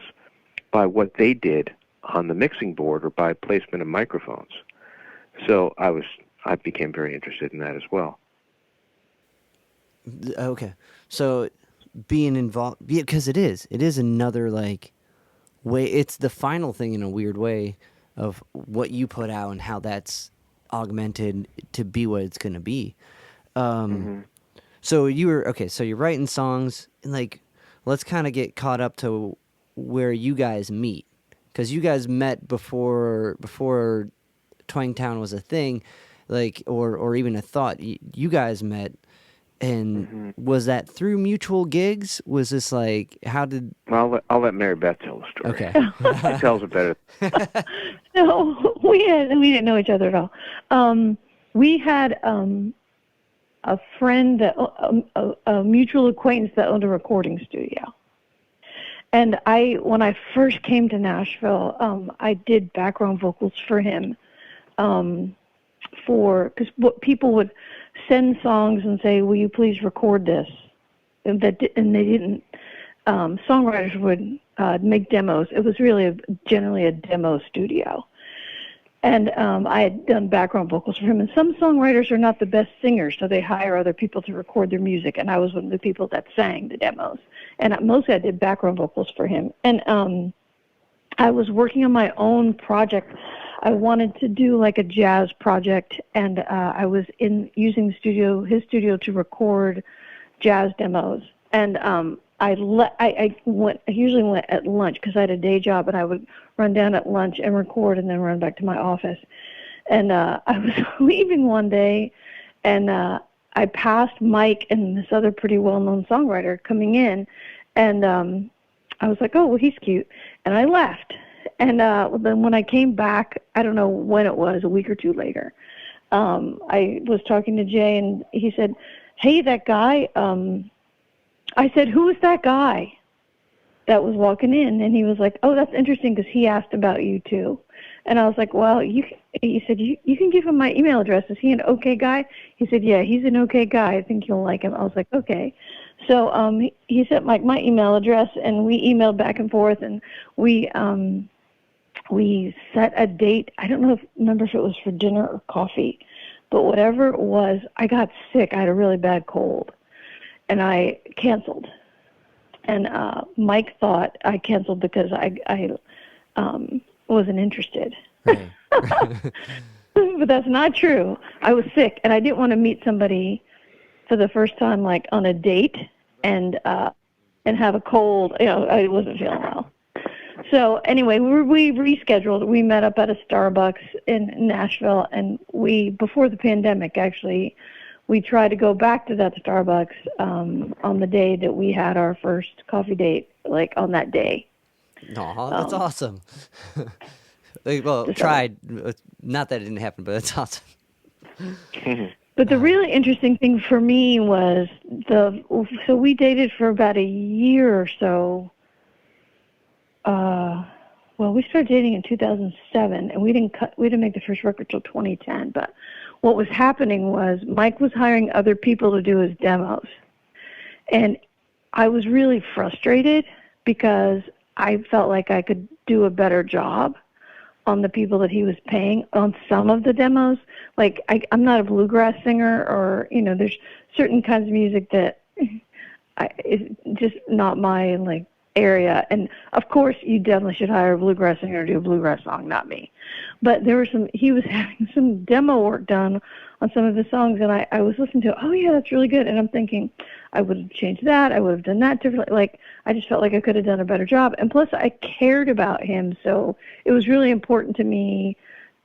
by what they did on the mixing board or by placement of microphones. So I became very interested in that as well. Okay. So being involved, because it is another like way, it's the final thing in a weird way of what you put out and how that's augmented to be what it's going to be. So you're writing songs, and like, let's kind of get caught up to where you guys meet, because you guys met before Twangtown was a thing, like, or even a thought. You guys met, and was that through mutual gigs? Was this like, how did? Well, I'll let MaryBeth tell the story. Okay, she tells it better. No, we didn't know each other at all. We had a friend that a mutual acquaintance that owned a recording studio, and when I first came to Nashville, I did background vocals for him, because people would send songs and say, "Will you please record this?" and they didn't. Songwriters would make demos. It was really generally a demo studio. And I had done background vocals for him. And some songwriters are not the best singers, so they hire other people to record their music. And I was one of the people that sang the demos. And mostly I did background vocals for him. And I was working on my own project. I wanted to do like a jazz project, and I was using his studio to record jazz demos. And I usually went at lunch because I had a day job, and I would run down at lunch and record and then run back to my office. And I was leaving one day, and I passed Mike and this other pretty well-known songwriter coming in, and I was like, oh, well, he's cute. And I left. And then when I came back, I don't know when it was, a week or two later, I was talking to Jay, and he said, hey, that guy, I said, who is that guy that was walking in? And he was like, oh, that's interesting because he asked about you too. And I was like, well, he said, you can give him my email address. Is he an okay guy? He said, yeah, he's an okay guy. I think you'll like him. I was like, okay. So he sent my email address, and we emailed back and forth, and we set a date. I don't remember if it was for dinner or coffee, but whatever it was, I got sick. I had a really bad cold, and I canceled. And Mike thought I canceled because I wasn't interested. Right. But that's not true. I was sick, and I didn't want to meet somebody for the first time, like on a date, and have a cold. I wasn't feeling well. So anyway, we rescheduled. We met up at a Starbucks in Nashville, and before the pandemic, actually, we tried to go back to that Starbucks on the day that we had our first coffee date, like on that day. Aw, that's awesome. Tried. Not that it didn't happen, but that's awesome. But the really interesting thing for me was so we dated for about a year or so. We started dating in 2007, and we didn't make the first record till 2010. But what was happening was Mike was hiring other people to do his demos, and I was really frustrated because I felt like I could do a better job on the people that he was paying on some of the demos. Like, I'm not a bluegrass singer, or, there's certain kinds of music that is just not my, area. And, of course, you definitely should hire a bluegrass singer to do a bluegrass song, not me. But he was having some demo work done on some of the songs, and I was listening to, oh, yeah, that's really good. And I'm thinking, I would have changed that. I would have done that differently. I just felt like I could have done a better job. And plus, I cared about him, so it was really important to me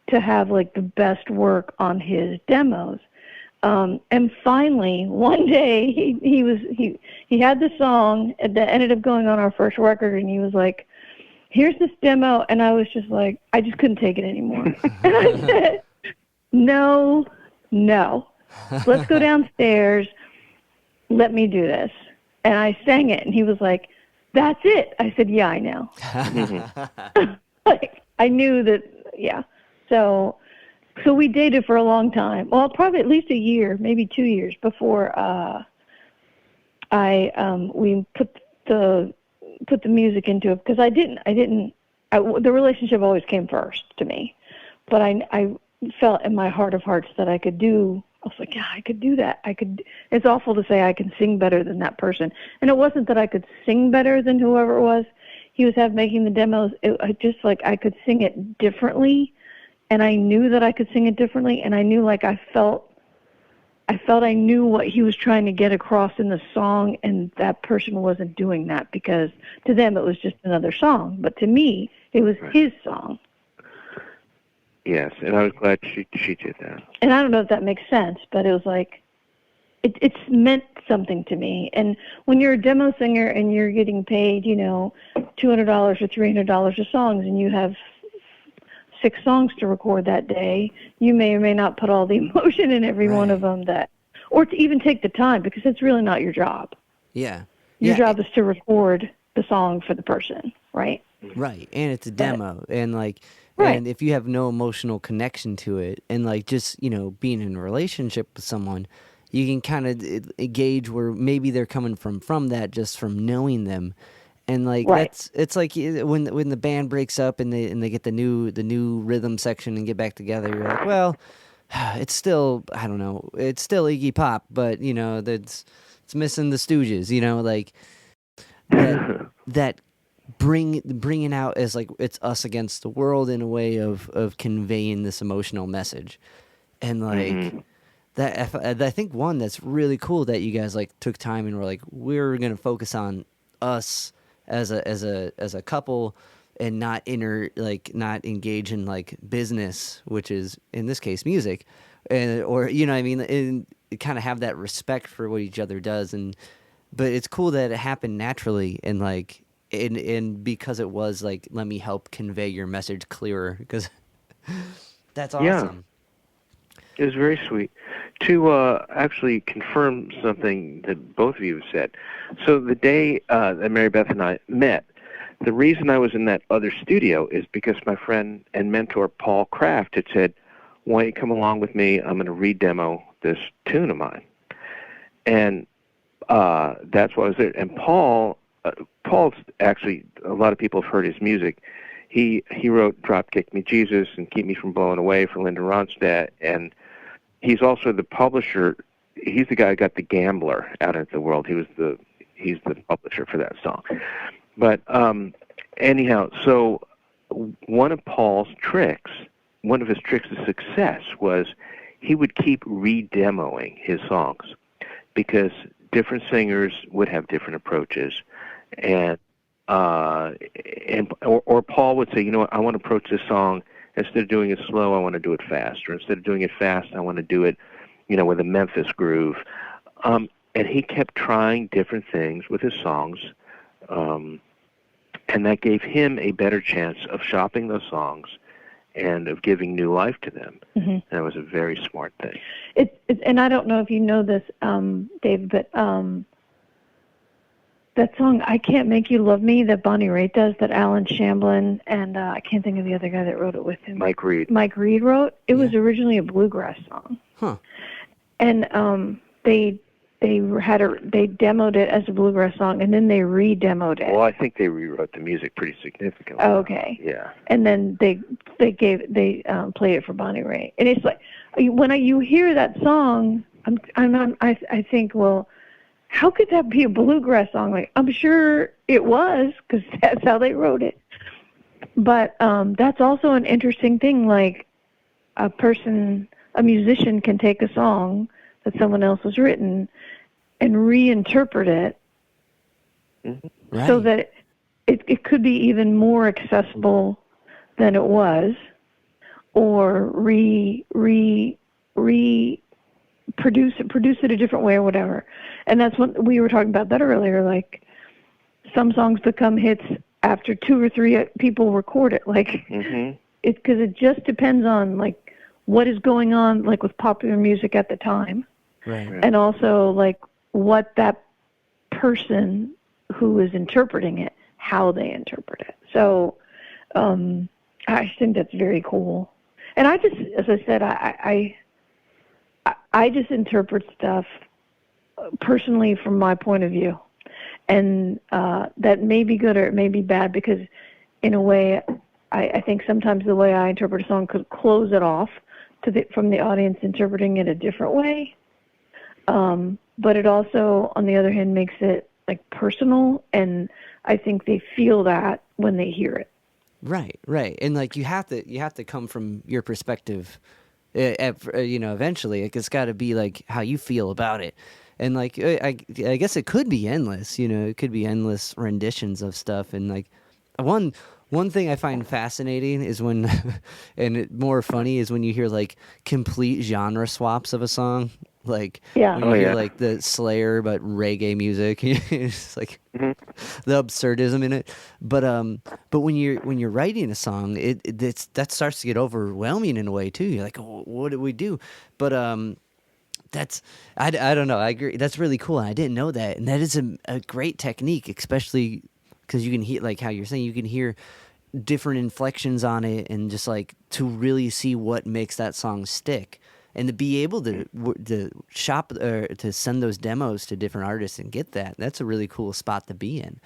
to have, the best work on his demos. And finally, one day, he had the song that ended up going on our first record, and he was like, here's this demo. And I was just like, I just couldn't take it anymore. And I said, no, let's go downstairs. Let me do this. And I sang it, and he was like, that's it. I said, yeah, I know. I knew that, yeah. So we dated for a long time. Well, probably at least a year, maybe 2 years before we put the music into it, because the relationship always came first to me. But I felt in my heart of hearts that I was like, yeah, I could do that. It's awful to say I can sing better than that person. And it wasn't that I could sing better than whoever it was he was making the demos. I could sing it differently. And I knew that I could sing it differently, and I knew I felt I knew what he was trying to get across in the song, and that person wasn't doing that, because to them it was just another song, but to me it was his song. Yes, and I was glad she did that. And I don't know if that makes sense, but it was it's meant something to me. And when you're a demo singer and you're getting paid, $200 or $300 a song, and you have 6 songs to record that day, you may or may not put all the emotion in every one of them, or to even take the time, because it's really not your job. Yeah. Your job is to record the song for the person, right? Right. And it's a demo. And and if you have no emotional connection to it, and just, being in a relationship with someone, you can kind of gauge where maybe they're coming from that, just from knowing them. And like it's like when the band breaks up and they get the new rhythm section and get back together, you're like, well, it's still, I don't know, it's still Iggy Pop, but you know it's missing the Stooges, you know, like that bringing out as like it's us against the world in a way of conveying this emotional message. And like that, I think one that's really cool that you guys like took time and were like, we're gonna focus on us as a couple and not not engage in like business, which is in this case music, and or you know what I mean, and kind of have that respect for what each other does. And but it's cool that it happened naturally and like and because it was like, let me help convey your message clearer, because that's awesome. It was very sweet. To actually confirm something that both of you have said. So the day that MaryBeth and I met, the reason I was in that other studio is because my friend and mentor Paul Kraft had said, why don't you come along with me? I'm going to re-demo this tune of mine. And that's why I was there. And Paul's actually, a lot of people have heard his music. He wrote Drop Kick Me Jesus and Keep Me From Blowing Away for Linda Ronstadt, and he's also the publisher. He's the guy who got The Gambler out into the world. He's the publisher for that song. But anyhow, so one of his tricks of success was he would keep re-demoing his songs because different singers would have different approaches, or Paul would say, you know what, I want to approach this song, instead of doing it slow, I want to do it fast, or instead of doing it fast, I want to do it, you know, with a Memphis groove. And he kept trying different things with his songs, and that gave him a better chance of shopping those songs and of giving new life to them. And that was a very smart thing. And I don't know if you know this, Dave, but that song, I Can't Make You Love Me, that Bonnie Raitt does, that Alan Shamblin and I can't think of the other guy that wrote it with him. Mike Reed wrote. It was originally a bluegrass song. Huh. And they demoed it as a bluegrass song, and then they re-demoed it. Well, I think they rewrote the music pretty significantly. Oh, okay. Yeah. And then they played it for Bonnie Raitt, and it's like when you hear that song, I think, well, how could that be a bluegrass song? Like, I'm sure it was, because that's how they wrote it. But that's also an interesting thing. Like a musician can take a song that someone else has written and reinterpret it so that it could be even more accessible than it was, or produce it a different way or whatever. And that's what we were talking about that earlier. Like, some songs become hits after 2 or 3 people record it. Like, because it just depends on like what is going on, like with popular music at the time, right? And also like what that person who is interpreting it, how they interpret it. So I think that's very cool. And I just, as I said, I just interpret stuff personally from my point of view, and that may be good or it may be bad, because in a way, I think sometimes the way I interpret a song could close it off from the audience interpreting it a different way. But it also, on the other hand, makes it like personal, and I think they feel that when they hear it. Right. And like you have to come from your perspective. Eventually, like, it's got to be like how you feel about it. And like I guess it could be endless. You know, it could be endless renditions of stuff. And like one thing I find fascinating is when, more funny is when you hear like complete genre swaps of a song. Like when you hear like the Slayer but reggae music, it's like the absurdism in it. But when you're writing a song, that starts to get overwhelming in a way too. You're like, oh, what do we do? But that's I don't know. I agree. That's really cool. And I didn't know that, and that is a great technique, especially because you can hear, like how you're saying, you can hear different inflections on it, and just like to really see what makes that song stick. and to be able to shop or to send those demos to different artists and get that's a really cool spot to be in.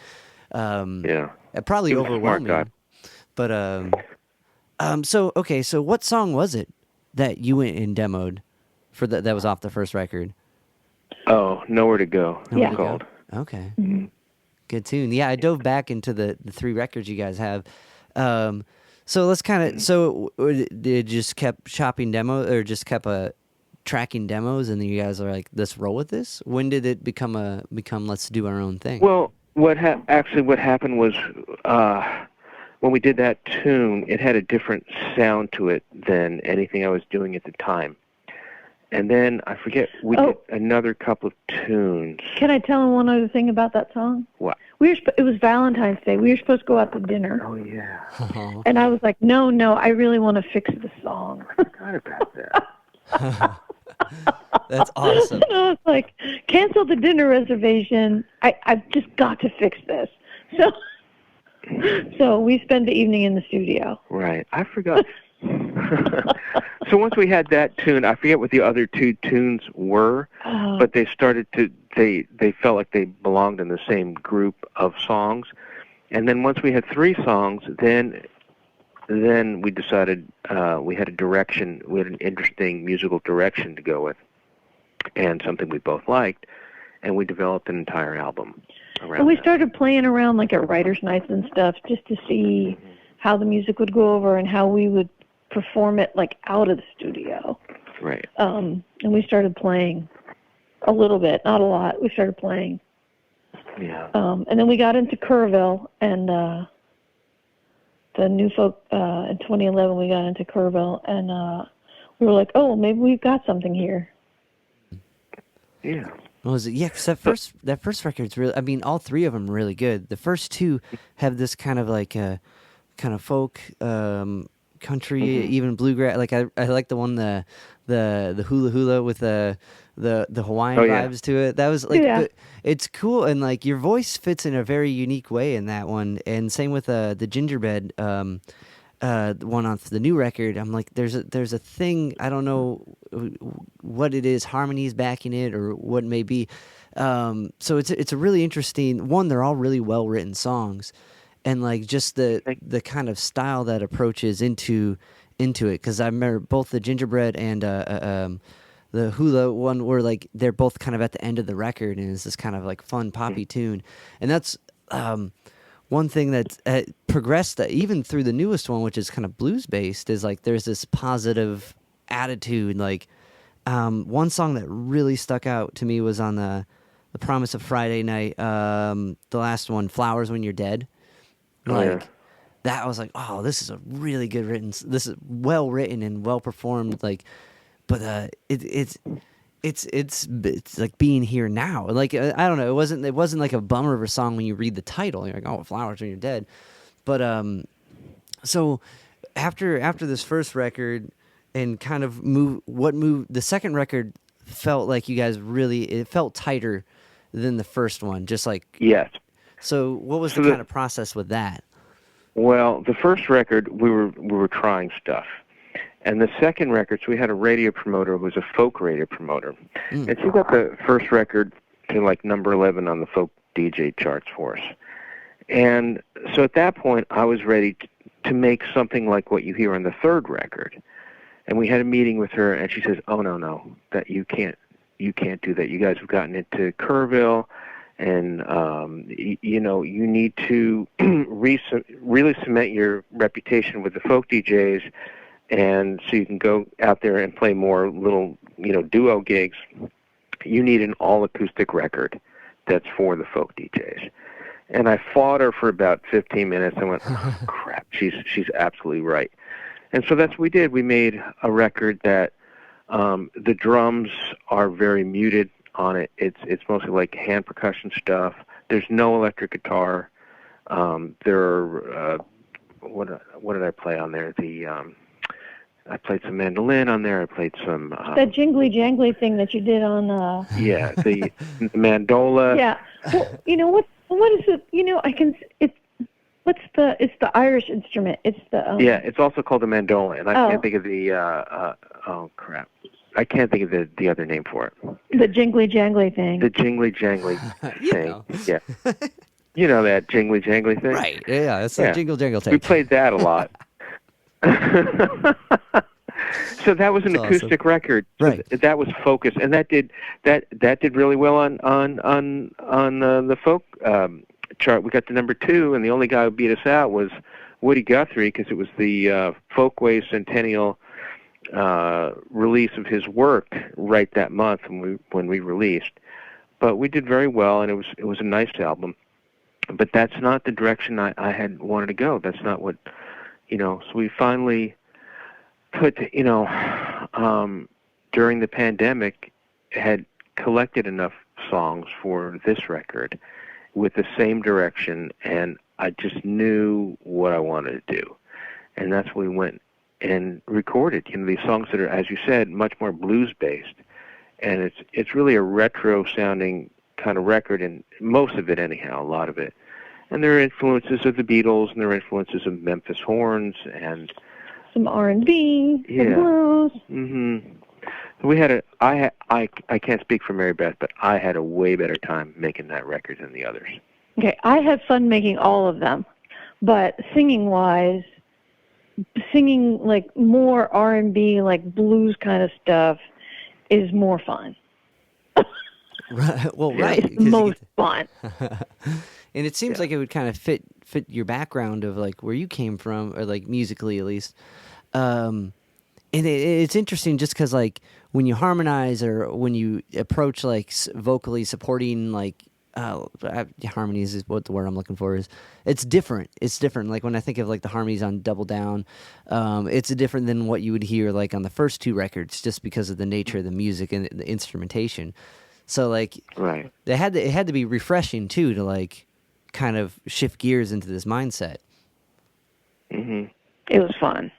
Probably He was a smart overwhelming. guy. But so what song was it that you went and demoed for that was off the first record? Oh, Nowhere to Go. Yeah. It's called. Okay. Mm-hmm. Good tune. Yeah, I dove back into the 3 records you guys have. So let's kind of. So it just kept shopping demos, or just kept tracking demos, and then you guys are like, let's roll with this. When did it become let's do our own thing? Well, what happened was when we did that tune, it had a different sound to it than anything I was doing at the time. And then I forget, we did another couple of tunes. Can I tell him one other thing about that song? What? It was Valentine's Day. We were supposed to go out to dinner. Oh, yeah. And I was like, no, I really want to fix the song. I forgot about that. That's awesome. And I was like, cancel the dinner reservation. I've just got to fix this. So we spent the evening in the studio. Right. I forgot. So once we had that tune, I forget what the other 2 tunes were, but they started to, they felt like they belonged in the same group of songs. And then once we had 3 songs, then we decided we had an interesting musical direction to go with, and something we both liked, and we developed an entire album around And we that. started playing around like at writers' nights and stuff, just to see how the music would go over and how we would perform it like out of the studio. Right. And we started playing a little bit, not a lot. We started playing. Yeah. And then we got into Kerrville, and the new folk in 2011. We got into Kerrville, and we were like, oh, maybe we've got something here. Yeah. What was it? Yeah, because that first record's really. I mean, all 3 of them are really good. The first 2 have this kind of like kind of folk, country, even bluegrass. Like I like the one the hula hula with the Hawaiian vibes to it. That was like it's cool, and like your voice fits in a very unique way in that one. And same with the gingerbread one on the new record. I'm like, there's a thing, I don't know what it is, harmonies backing it or what it may be. So it's a really interesting one. They're all really well written songs. And like just the kind of style that approaches into it, because I remember both the gingerbread and the hula one were like, they're both kind of at the end of the record, and it's this kind of like fun poppy tune, and that's one thing that progressed even through the newest one, which is kind of blues based, is like there's this positive attitude. Like one song that really stuck out to me was on the Promise of Friday Night, the last one, Flowers When You're Dead. Like that, I was like, oh, this is a really good written. This is well written and well performed. Like, but it's like being here now. Like I don't know, it wasn't like a bummer of a song when you read the title. You're like, oh, Flowers When You're Dead. But so after this first record and kind of the second record felt like you guys it felt tighter than the first one. Just like Yes. So what was the kind of process with that? Well, the first record, we were trying stuff. And the second record, so we had a radio promoter who was a folk radio promoter. And she got the first record to like number 11 on the folk DJ charts for us. And so at that point, I was ready to make something like what you hear on the third record. And we had a meeting with her, and she says, oh, no, that you can't do that. You guys have gotten into Kerrville, and you need to really cement your reputation with the folk DJs, and so you can go out there and play more little duo gigs. You need an all acoustic record that's for the folk DJs. And I fought her for about 15 minutes and went, oh, crap, she's absolutely right. And so that's what we did. We made a record that the drums are very muted on it. It's mostly like hand percussion stuff. There's no electric guitar. There are what did I play on there? I played some mandolin on there. I played some that jingly jangly thing that you did on the mandola. Yeah. Well, what is it? It's the Irish instrument. It's the yeah, it's also called a mandola, and I can't think of the oh crap. I can't think of the other name for it. The jingly jangly thing. The jingly jangly thing. know. Yeah. You know that jingly jangly thing? Right. Yeah, it's Yeah. a jingle jangle tape. We played that a lot. So that was an That's acoustic awesome. record. So Right. That was focused, and that did really well on the folk chart. We got to number 2, and the only guy who beat us out was Woody Guthrie, because it was the Folkways Centennial release of his work right that month when we released. But we did very well, and it was a nice album. But that's not the direction I had wanted to go. That's not what, so we finally put, during the pandemic, had collected enough songs for this record with the same direction, and I just knew what I wanted to do. And that's when we went and recorded, these songs that are, as you said, much more blues-based. And it's really a retro-sounding kind of record, and most of it anyhow, a lot of it. And there are influences of the Beatles, and there are influences of Memphis horns, and some R&B, yeah. some blues. Mm-hmm. We had I can't speak for MaryBeth, but I had a way better time making that record than the others. Okay, I had fun making all of them, but singing-wise, singing like more R&B, like blues kind of stuff is more fun. Right. Well, Yeah. right. Most fun. And it seems like it would kind of fit your background of like where you came from, or like musically at least. And it's interesting just because like when you harmonize or when you approach like vocally supporting like harmonies is what the word I'm looking for is. It's different. It's different. Like when I think of like the harmonies on Double Down, it's different than what you would hear like on the first 2 records, just because of the nature of the music and the instrumentation. So like, right. It had to be refreshing too to like kind of shift gears into this mindset. Mm-hmm. It was fun.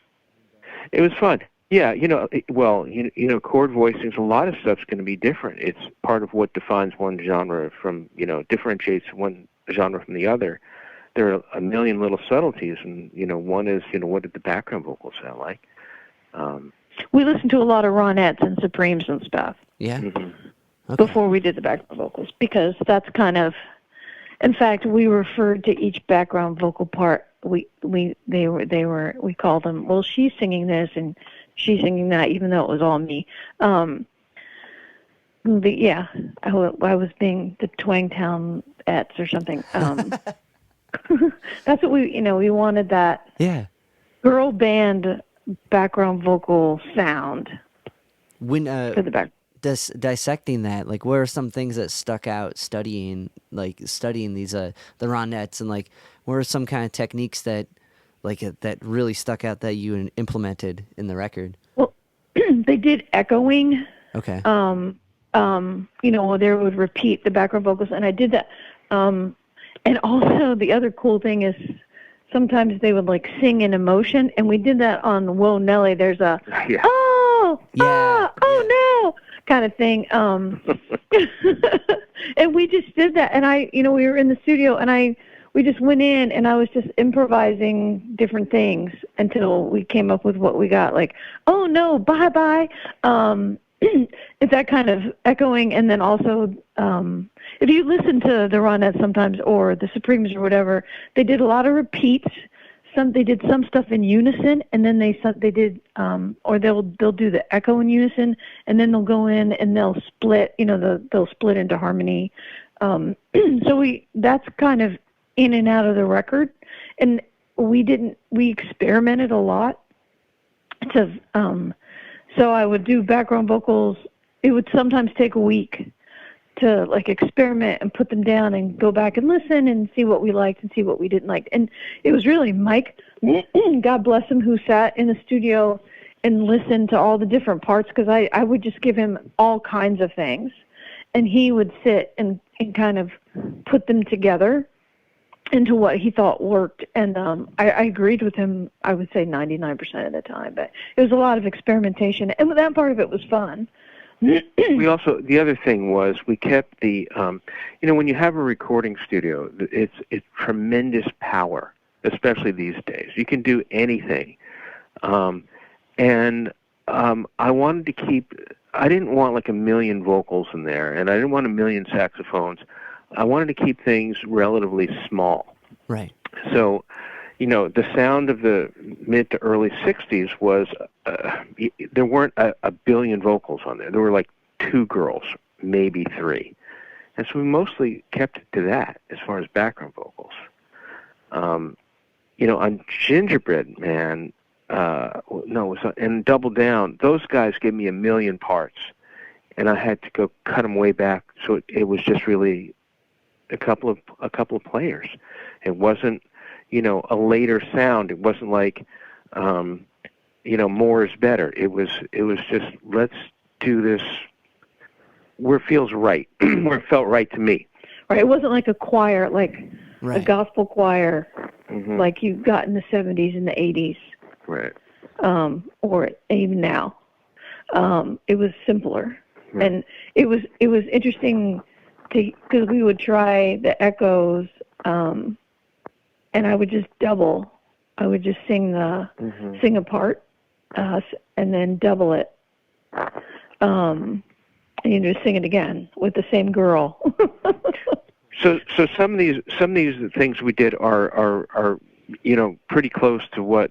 It was fun. Yeah, chord voicings, a lot of stuff's going to be different. It's part of what defines one genre from, differentiates one genre from the other. There are a million little subtleties, and, one is, what did the background vocals sound like? We listened to a lot of Ronettes and Supremes and stuff. Yeah. Mm-hmm. Okay. Before we did the background vocals, because that's kind of, in fact, we referred to each background vocal part. We called them, well, she's singing this and she's singing that, even though it was all me. I was being the Twangtown ets or something. That's what we wanted, that girl band background vocal sound When for the back. dissecting that, like, what are some things that stuck out studying these the Ronettes, and like what are some kind of techniques that that really stuck out that you implemented in the record? Well, they did echoing. Okay. They would repeat the background vocals, and I did that. And also the other cool thing is sometimes they would like sing in emotion, and we did that on Whoa Nelly. There's a no kind of thing. And we just did that, and we were in the studio, and we just went in, and I was just improvising different things until we came up with what we got. Like, oh no, bye. It's that kind of echoing, and then also, if you listen to the Ronettes sometimes, or the Supremes or whatever, they did a lot of repeats. They did some stuff in unison, and then they did, or they'll do the echo in unison, and then they'll go in and they'll split. They'll split into harmony. So that's kind of in and out of the record, and we experimented a lot. So I would do background vocals. It would sometimes take a week to like experiment and put them down and go back and listen and see what we liked and see what we didn't like. And it was really Mike, God bless him, who sat in the studio and listened to all the different parts, because I would just give him all kinds of things, and he would sit and kind of put them together into what he thought worked. And I agreed with him, I would say 99% of the time, but it was a lot of experimentation, and that part of it was fun. We also, the other thing was, we kept the, when you have a recording studio, it's tremendous power, especially these days. You can do anything. I wanted to keep I didn't want like a million vocals in there, and I didn't want a million saxophones. I wanted to keep things relatively small. Right. So, the sound of the mid to early 60s was, there weren't a billion vocals on there. There were like 2 girls, maybe 3. And so we mostly kept it to that as far as background vocals. On Gingerbread Man, and Double Down, those guys gave me a million parts, and I had to go cut them way back, so it was just really a couple of players. It wasn't, a later sound. It wasn't like, more is better. It was just, let's do this where it feels right, where it felt right to me. Right. It wasn't like a choir, like Right. a gospel choir, like you got in the 70s and the 80s. Right. Or even now. It was simpler. Right. And it was interesting because we would try the echoes, and I would just double. I would just sing a part, and then double it. And you just sing it again with the same girl. So some of these things we did are pretty close to what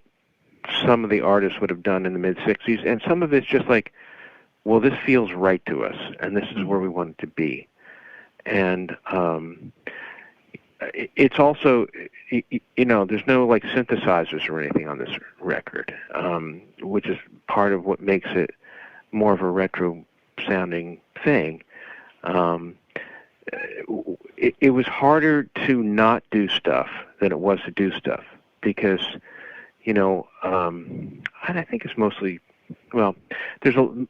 some of the artists would have done in the mid 60s, and some of it's just like, well, this feels right to us, and this is where we want it to be. And it's also, there's no like synthesizers or anything on this record, which is part of what makes it more of a retro sounding thing. It was harder to not do stuff than it was to do stuff, because I think it's mostly,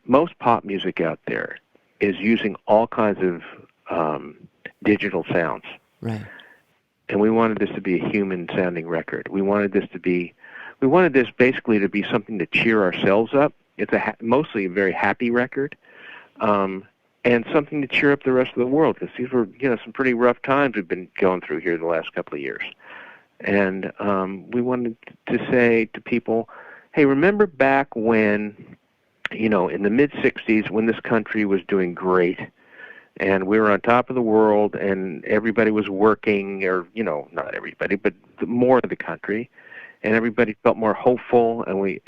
most pop music out there is using all kinds of digital sounds. Right. And we wanted this to be a human sounding record. We wanted this basically to be something to cheer ourselves up. It's mostly a very happy record. And something to cheer up the rest of the world, because these were, some pretty rough times we've been going through here the last couple of years. And we wanted to say to people, hey, remember back when, in the mid-'60s, when this country was doing great, and we were on top of the world, and everybody was working, or, not everybody, but more of the country, and everybody felt more hopeful, and we,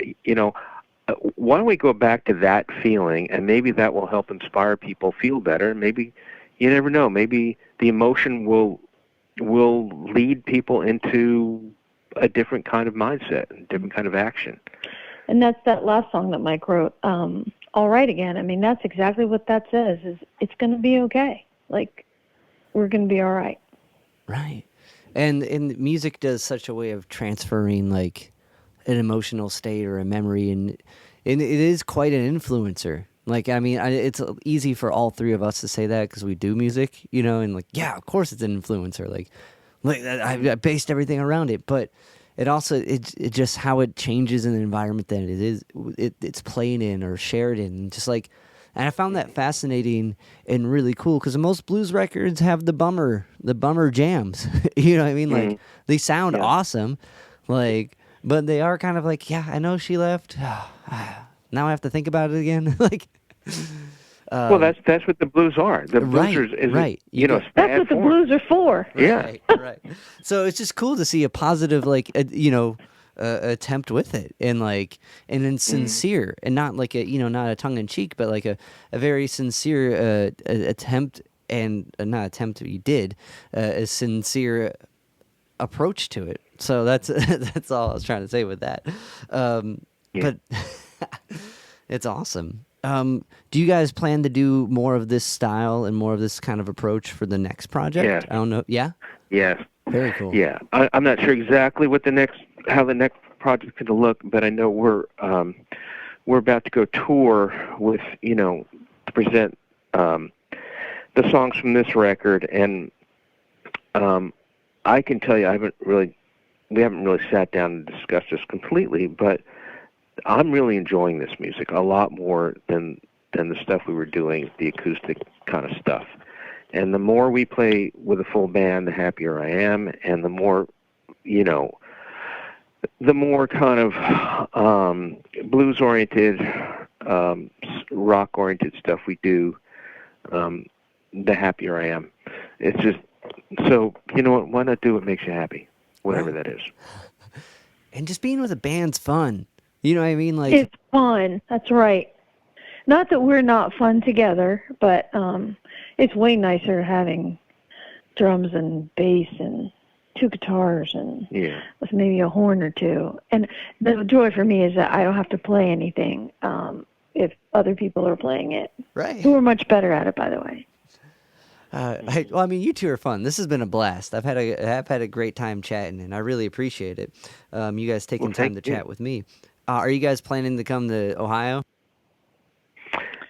why don't we go back to that feeling, and maybe that will help inspire people feel better. Maybe, you never know, maybe the emotion will lead people into a different kind of mindset, a different kind of action. And that's that last song that Mike wrote, All Right Again. I mean, that's exactly what that says, is it's going to be okay. Like, we're going to be all right. Right. And music does such a way of transferring, like, an emotional state or a memory, and it is quite an influencer. Like, I mean, it's easy for all three of us to say that because we do music, and like, yeah, of course it's an influencer. Like I based everything around it, but it also it just how it changes in the environment that it's playing in or shared in, and just like, and I found that fascinating and really cool because most blues records have the bummer jams. You know what I mean? Like, they sound awesome, like. But they are kind of like, yeah, I know she left. Now I have to think about it again. Like, well, that's what the blues are. The blues is right. That's what the blues are for. Yeah, right. So it's just cool to see a positive, like, attempt with it, and like, and then sincere, and not like not a tongue in cheek, but like a very sincere attempt, and not attempt you did, a sincere approach to it. So that's all I was trying to say with that. But it's awesome. Do you guys plan to do more of this style and more of this kind of approach for the next project? Yeah. I don't know. Yeah? Yes. Very cool. Yeah. I'm not sure exactly how the next project's going to look, but I know we're about to go tour with, to present the songs from this record, and I can tell you we haven't really sat down and discussed this completely, but I'm really enjoying this music a lot more than the stuff we were doing, the acoustic kind of stuff. And the more we play with a full band, the happier I am, and the more, the more kind of blues-oriented rock-oriented stuff we do, the happier I am. It's just, so, you know what, why not do what makes you happy, whatever that is. And just being with a band's fun. You know what I mean? Like, it's fun. That's right. Not that we're not fun together, but it's way nicer having drums and bass and two guitars and with maybe a horn or two. And the joy for me is that I don't have to play anything if other people are playing it. Right. Who are much better at it, by the way. Well, I mean, you two are fun. This has been a blast. I've had a great time chatting, and I really appreciate it. You guys taking time to chat with me. Are you guys planning to come to Ohio?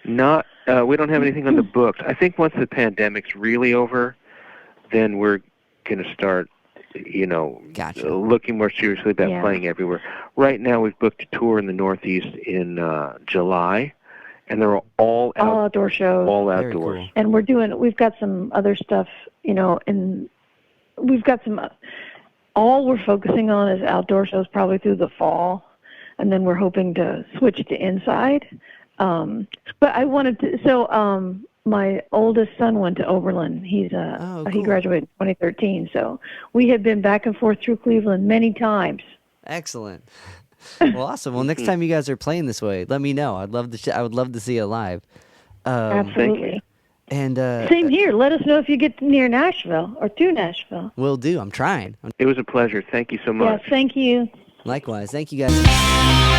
Not. We don't have anything on the books. I think once the pandemic's really over, then we're going to start, looking more seriously about playing everywhere. Right now, we've booked a tour in the Northeast in July, and they're all outdoor shows. All outdoors. Cool. And we've got some other stuff, and we've got some, all we're focusing on is outdoor shows probably through the fall, and then we're hoping to switch to inside. But I wanted to, my oldest son went to Oberlin. He graduated in 2013, so we have been back and forth through Cleveland many times. Excellent. Well, awesome. Well, next time you guys are playing this way, let me know. I would love to see you live. Absolutely. And same here. Let us know if you get near Nashville or to Nashville. Will do. I'm trying. It was a pleasure. Thank you so much. Yes, thank you. Likewise. Thank you guys.